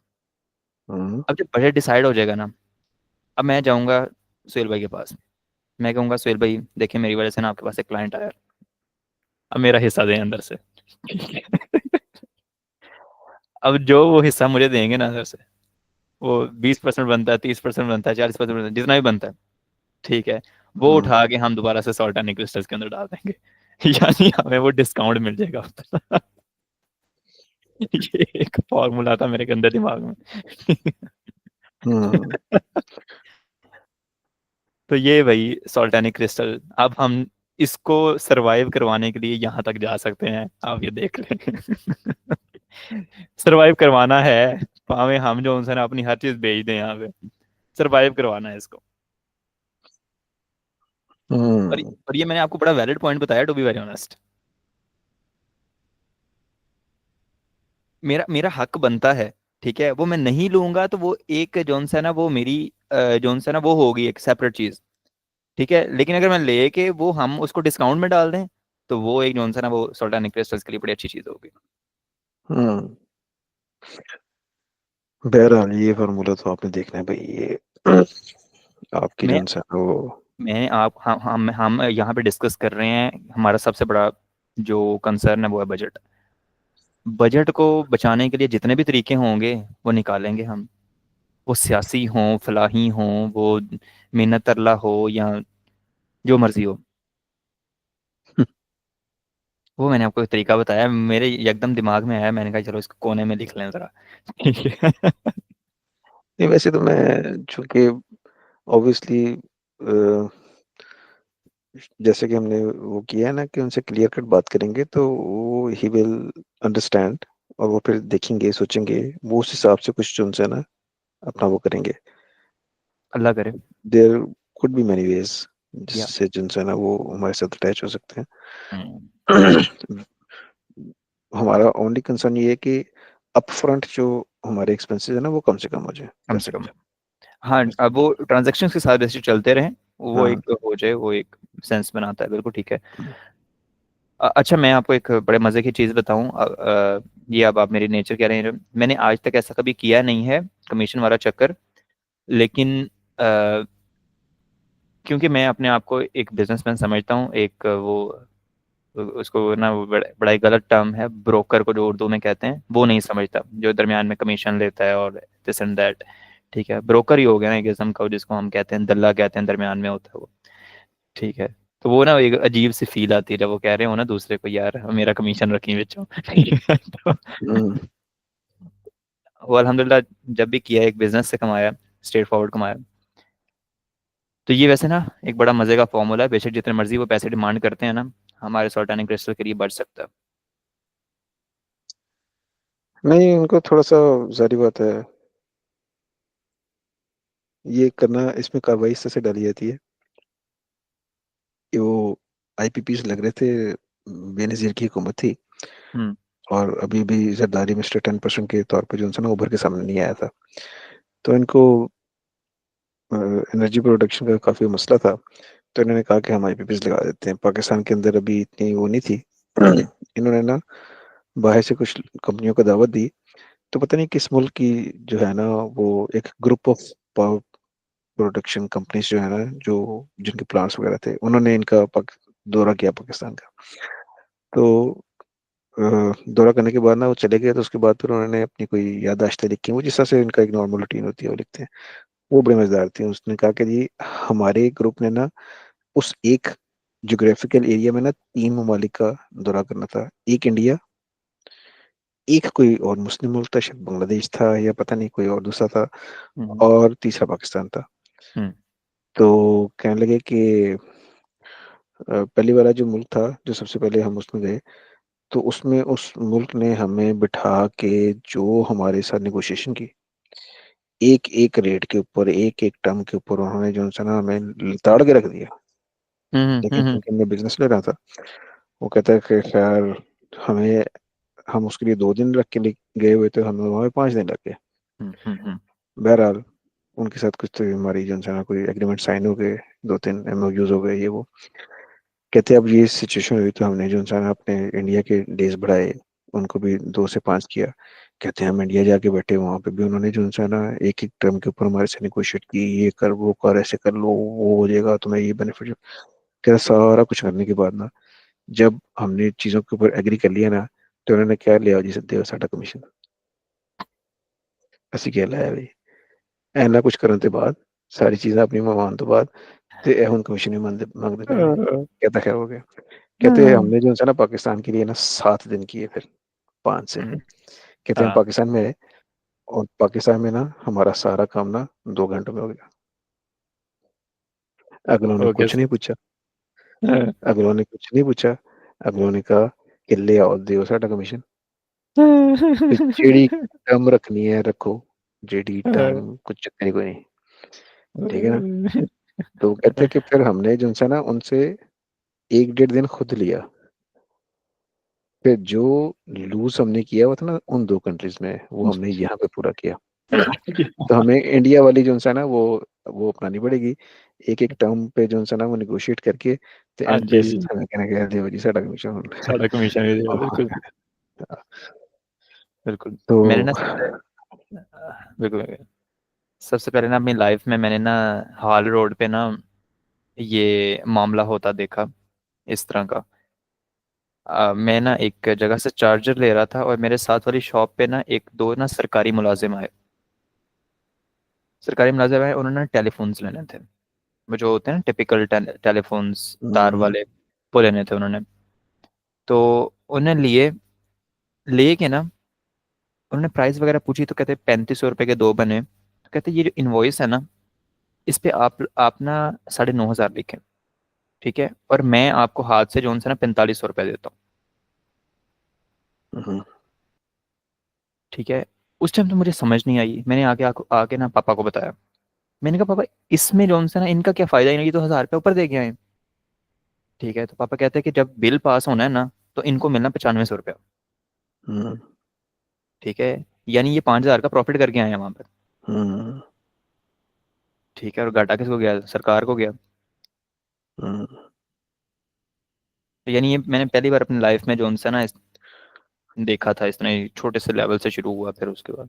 हम्म, अब जब बजट डिसाइड हो जाएगा ना, अब मैं जाऊंगा सुहेल भाई के पास, मैं कहूंगा सुहेल भाई देखिए, मेरी वजह से ना आपके पास एक क्लाइंट आया, अब मेरा हिस्सा दें अंदर से। अब जो वो हिस्सा मुझे देंगे ना अंदर से, वो 20% बनता है, 30% बनता है, 40% बनता है, जितना भी बनता है, ठीक है, वो हम्म, उठा के हम दोबारा से सॉल्ट एंड क्रिस्टल्स के अंदर डाल देंगे। यानी हमें वो डिस्काउंट मिल जाएगा। ये एक फॉर्मूला था मेरे के अंदर दिमाग में। हम्म, तो ये भाई सॉल्ट एंड क्रिस्टल, अब हम इसको सरवाइव करवाने के लिए यहाँ तक जा सकते हैं, आप ये देख लें। सरवाइव करवाना है, भावे हम जो उनसे ना अपनी हर चीज बेच दें यहाँ पे, सरवाइव करवाना है इसको। और हम्म, और ये मैंने आपको बड़ा वैलिड पॉइंट बताया, टू बी वेरी ऑनेस्ट। मेरा मेरा हक बनता है, ठीक है, वो मैं नहीं लूंगा तो वो एक जोन सा ना वो मेरी जोन सा ना वो होगी एक सेपरेट चीज, ठीक है। लेकिन अगर मैं लेके वो हम उसको डिस्काउंट में डाल दें, तो वो एक जोन सा ना वो सोल्टानिक क्रिस्टल्स के लिए बड़ी अच्छी चीज होगी। हम्म। बहरहाल ये फार्मूला तो आपने देखना है भाई, ये आपकी मैं जो है वो। मैं आप हम यहाँ पे डिस्कस कर रहे हैं, हमारा सबसे बड़ा जो कंसर्न है वो है बजट। बजट को बचाने के लिए जितने भी तरीके होंगे वो निकालेंगे हम। वो सियासी हो, फलाही हो, वो मिन्नत तरला हो, या जो मर्जी हो। वो मैंने आपको एक तरीका बताया, मेरे एकदम दिमाग में आया, मैंने कहा चलो इसको कोने में लिख लें जरा। ठीक है। नहीं, वैसे तो मैं चूंकि ऑब्वियसली जैसे कि हमने वो किया है ना कि उनसे क्लियर कट बात करेंगे तो वो ही विल अंडरस्टैंड, और वो फिर देखेंगे सोचेंगे, वो उस हिसाब से कुछ जो उनसे ना अपना वो करेंगे। अल्लाह करे। There could be many ways या जिससे जिनसे ना वो हमारे साथ अटैच हो सकते हैं। हम्म, हमारा ओनली कंसर्न ये है कि अपफ्रंट जो हमारे एक्सपेंसेस है ना वो कम से कम हो जाए कम से पैसे कम। बचाए। हाँ, बस। अब वो ट्रांजेक्शन के साथ वैसे चलते रहें, वो हाँ। एक हो जाए, वो एक सेंस बनाता है, बिल्कुल ठीक है। अच्छा, मैं आपको एक बड़े मज़े की चीज़ बताऊं। ये अब आप मेरी नेचर कह रहे हैं, मैंने आज तक ऐसा कभी किया नहीं है, कमीशन वाला चक्कर। लेकिन क्योंकि मैं अपने आप को एक बिजनेसमैन समझता हूँ, एक वो उसको ना, वो बड़ा ही गलत टर्म है, ब्रोकर को जो उर्दू में कहते हैं, वो नहीं समझता, जो दरमियान में कमीशन लेता है और दिस एंड दैट। ठीक है, ब्रोकर ही हो गया ना एक किस्म का, जिसको हम कहते हैं दल्ला कहते हैं, दरमियान में होता है वो। ठीक है। तो वो ना एक अजीब सी फील आती है जब वो कह रहे हो ना दूसरे को, यार मेरा कमीशन रखी बच्चों। ठीक है, तो हम्म। वो अल्हम्दुलिल्लाह जब भी किया है, एक बिजनेस से कमाया, स्ट्रेट फॉरवर्ड कमाया। तो ये वैसे ना एक बड़ा मजे का फॉर्मूला है, बेशक जितने मर्जी वो पैसे डिमांड करते हैं ना, हमारे सॉल्टानिक क्रिस्टल के लिए बढ़ सकता है। नहीं, उनको थोड़ा सा जारी बात है ये करना, इसमें कार्रवाई इस तरह से डाली जाती है कि वो आईपीपीस लग रहे थे, बेनजीर की हुकूमत थी, हम्म और अभी भी जरदारी मिस्टर 10% के तौर पर जो है ना उभर के सामने नहीं आया था। तो इनको एनर्जी प्रोडक्शन का काफी मसला था। तो इन्होंने कहा कि हम आईपीपीस लगा देते हैं। पाकिस्तान के अंदर अभी इतनी वो नहीं थी। इन्होंने ना बाहर से कुछ कंपनियों को दावत दी। तो पता नहीं किस मुल्क की जो है ना वो एक group of power production companies जो है ना, जो जिनके प्लांट्स वगैरह थे, उन्होंने इनका दौरा किया पाकिस्तान का। तो दौरा करने के बाद ना वो चले गए। तो उसके बाद फिर उन्होंने अपनी कोई याददाश्तें लिखी, वो जिस तरह से इनका एक नॉर्मल रूटीन होती है वो लिखते हैं। वो बड़ी मजेदार थी। उसने कहा कि जी हमारे ग्रुप ने ना उस एक जोग्राफिकल एरिया में ना 3 ममालिक का दौरा करना था। एक इंडिया, एक कोई और मुस्लिम मुल्क था, शायद बांग्लादेश था या पता नहीं कोई और दूसरा था, हम्म और तीसरा पाकिस्तान था। हम्म तो कहने लगे कि पहली वाला जो मुल्क था, जो सबसे पहले हम उसमें गए, तो उसमें उस मुल्क ने हमें बिठा के जो हमारे साथ निगोशिएशन की, एक एक रेट के ऊपर, एक एक टर्म के ऊपर उन्होंने जो है ना हमें लिताड़ के रख दिया। लेकिन हम्म क्योंकि मैं बिजनेस ले रहा था, वो कहता है कि खैर हमें, हम उसके लिए 2 दिन रख के गए हुए थे, हमें वहां पे 5 दिन लग गए। हम्म बहरहाल उनके साथ कुछ तो हमारी जो है ना कोई एग्रीमेंट साइन हो गए, 2-3 एमओयूज हो गए ये वो। कहते अब ये सिचुएशन हुई तो हमने जो है ना अपने इंडिया के डेज बढ़ाए, उनको भी 2 से 5 किया। कहते हैं हम इंडिया जाके बैठे, वहां पे भी उन्होंने जो है ना एक एक टर्म के ऊपर हमारे से निगोशिएट की, ये कर वो कर, ऐसे कर लो, वो हो जाएगा तुम्हें ये बेनिफिट। कहते सारा कुछ करने के बाद ना, जब हमने चीजों के ऊपर एग्री कर लिया ना, तो उन्होंने क्या लिया जी, सर देव साडा कमीशन। ਅਸੀਂ क्या ਲਾਇਆ ਵੀ ਐਨਾ ਕੁਝ ਕਰਨ ਤੋਂ ਬਾਅਦ, सारी चीजें अपनी मनवाने तो बाद, तो ये हम कमीशन ही मांगते मांगते पए ने। कहता क्या हो गया? कहते हमने जो है ना पाकिस्तान के लिए ना 7 दिन किए फिर, 5 से। कहते हम हाँ, पाकिस्तान में आए, और पाकिस्तान में ना हमारा सारा काम ना 2 घंटों में हो गया। अगलों ने वो कुछ कैसे? नहीं पूछा। अगलों ने कुछ नहीं पूछा। अगलों ने कहा कि ले आओ दियो साडा कमीशन, ते जेड़ी टर्म रखनी है रखो, जेड़ी टर्म कुछ चक्कर ही कोई नहीं। ठीक है ना? तो कहते हैं कि फिर हमने जो है ना उनसे 1-1.5 दिन खुद लिया। फिर जो लूज हमने किया हुआ था ना उन 2 कंट्रीज में, वो हमने यहाँ पे पूरा किया। तो हमें इंडिया वाली जो है ना वो अपनानी पड़ेगी। एक एक टर्म पे जो है ना वो निगोशिएट करके, तो हाँ एंड पे जी, हमें कहना कह दिया जी साडा कमीशन। सारा कमीशन भी दिया, बिल्कुल बिल्कुल। तो मैंने ना सबसे बिल्कुल बिल्कुल। सबसे पहले ना अपनी लाइफ में मैंने ना हाल रोड पे ना ये मामला होता देखा, इस तरह का। मैं ना एक जगह से चार्जर ले रहा था, और मेरे साथ वाली शॉप पे ना एक दो ना सरकारी मुलाजिम आए। सरकारी मुलाजिम आए, उन्होंने टेलीफोन्स लेने थे, वो जो होते हैं ना टिपिकल टेलीफोन्स, तार हम्म, वाले, वो लेने थे उन्होंने। तो उन्हें लिए, लेके ना उन्होंने प्राइस वगैरह पूछी, तो कहते 3500 रुपये के दो बने। तो कहते ये जो इनवॉइस है ना, इस पे आप ना 9,500 लिखें, ठीक है, और मैं आपको हाथ से जो ना 4500 रुपये देता हूँ, हम्म, ठीक है। उस टाइम तो मुझे समझ नहीं आई, मैंने आके ना पापा को बताया। मैंने कहा पापा, इसमें जो ना इनका क्या फायदा, ये तो 1,000 रुपये ऊपर दे के आए। ठीक है, तो पापा कहते हैं कि जब बिल पास होना है ना, तो इनको मिलना 9500 रुपया। हम्म, ठीक है, यानी ये 5,000 का प्रॉफिट करके आए हैं वहां पर। हम्म, ठीक है, और घाटा किसको गया, सरकार को गया। हम्म। तो यानी ये मैंने पहली बार अपनी लाइफ में जो है ना देखा था, इस तरह ही छोटे से लेवल से शुरू हुआ, फिर उसके बाद।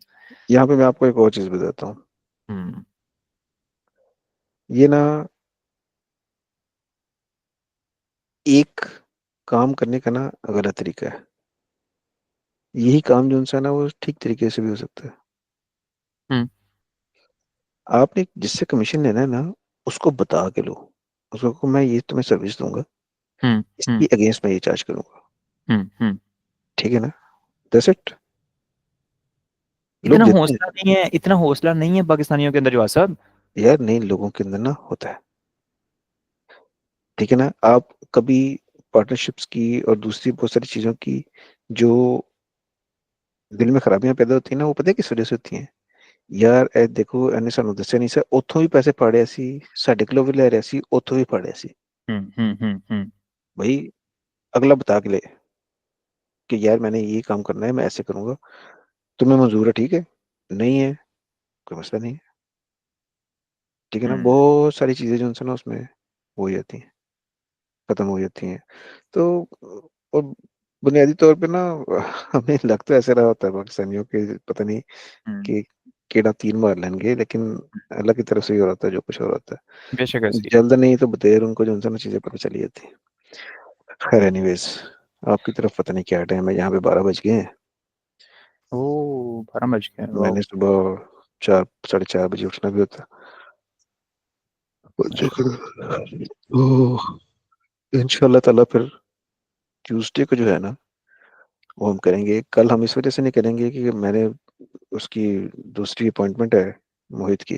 यहाँ पे मैं आपको एक और चीज बताता हूँ। हम्म। ये ना एक काम करने का ना गलत तरीका है। यही काम जो है ना वो ठीक तरीके से भी हो सकता है। हम्म। आपने जिससे कमीशन लेना है ना, उसको बता के लो। उसको कहो, मैं ये तुम्हें सर्विस दूंगा, हम्म। हम्म। इसकी अगेंस्ट मैं ये चार्ज करूंगा। हम्म। हम्म। ठीक है ना? That's it. लोग इतना देते हैं। हौसला नहीं है, इतना हौसला नहीं है पाकिस्तानियों के अंदर जवाब साहब। यार नहीं, लोगों के अंदर ना होता है। ठीक है ना? आप कभी पार्टनरशिप्स की और दूसरी बहुत सारी चीजों की जो दिल में खराबियां पैदा होती है ना, वो पता है किस वजह से होती हैं? यार ए देखो, एने सानू दस्या नहीं सा, उथों भी पैसे फाड़े सी, साडे कोलों भी ले रहे सी, उथों भी फाड़े सी। हम्म। हम्म। हम्म। हम्म। भाई, अगला बता के ले कि यार मैंने ये काम करना है, मैं ऐसे करूंगा, तुम्हें मंजूर है? ठीक है, नहीं है, कोई मसला नहीं है। ठीक है ना? हम्म। बहुत सारी चीजें जो है ना उसमें हो जाती हैं, खत्म हो जाती हैं। तो और बुनियादी तौर पे ना हमें लग तो ऐसे रहा होता है पाकिस्तानियों के, पता नहीं हम्म। कि केड़ा तीन मार लेंगे, लेकिन अल्लाह की तरफ से ही हो रहा था जो कुछ हो रहा था। बेशक ऐसी है। जल्द नहीं तो बतेर उनको जो है ना चीजें पता चली जाती हैं। खैर एनीवेज, आपकी तरफ पता नहीं क्या टाइम है, यहाँ पे 12 बज गए हैं। ओ, 12 बज गए, वाह। मैंने सुबह 4, 4:30 बजे उठना भी होता है। ओह, इंशाल्लाह ताला फिर ट्यूसडे को जो है ना वो हम करेंगे। कल हम इस वजह से नहीं करेंगे कि मैंने उसकी दूसरी अपॉइंटमेंट है मोहित की,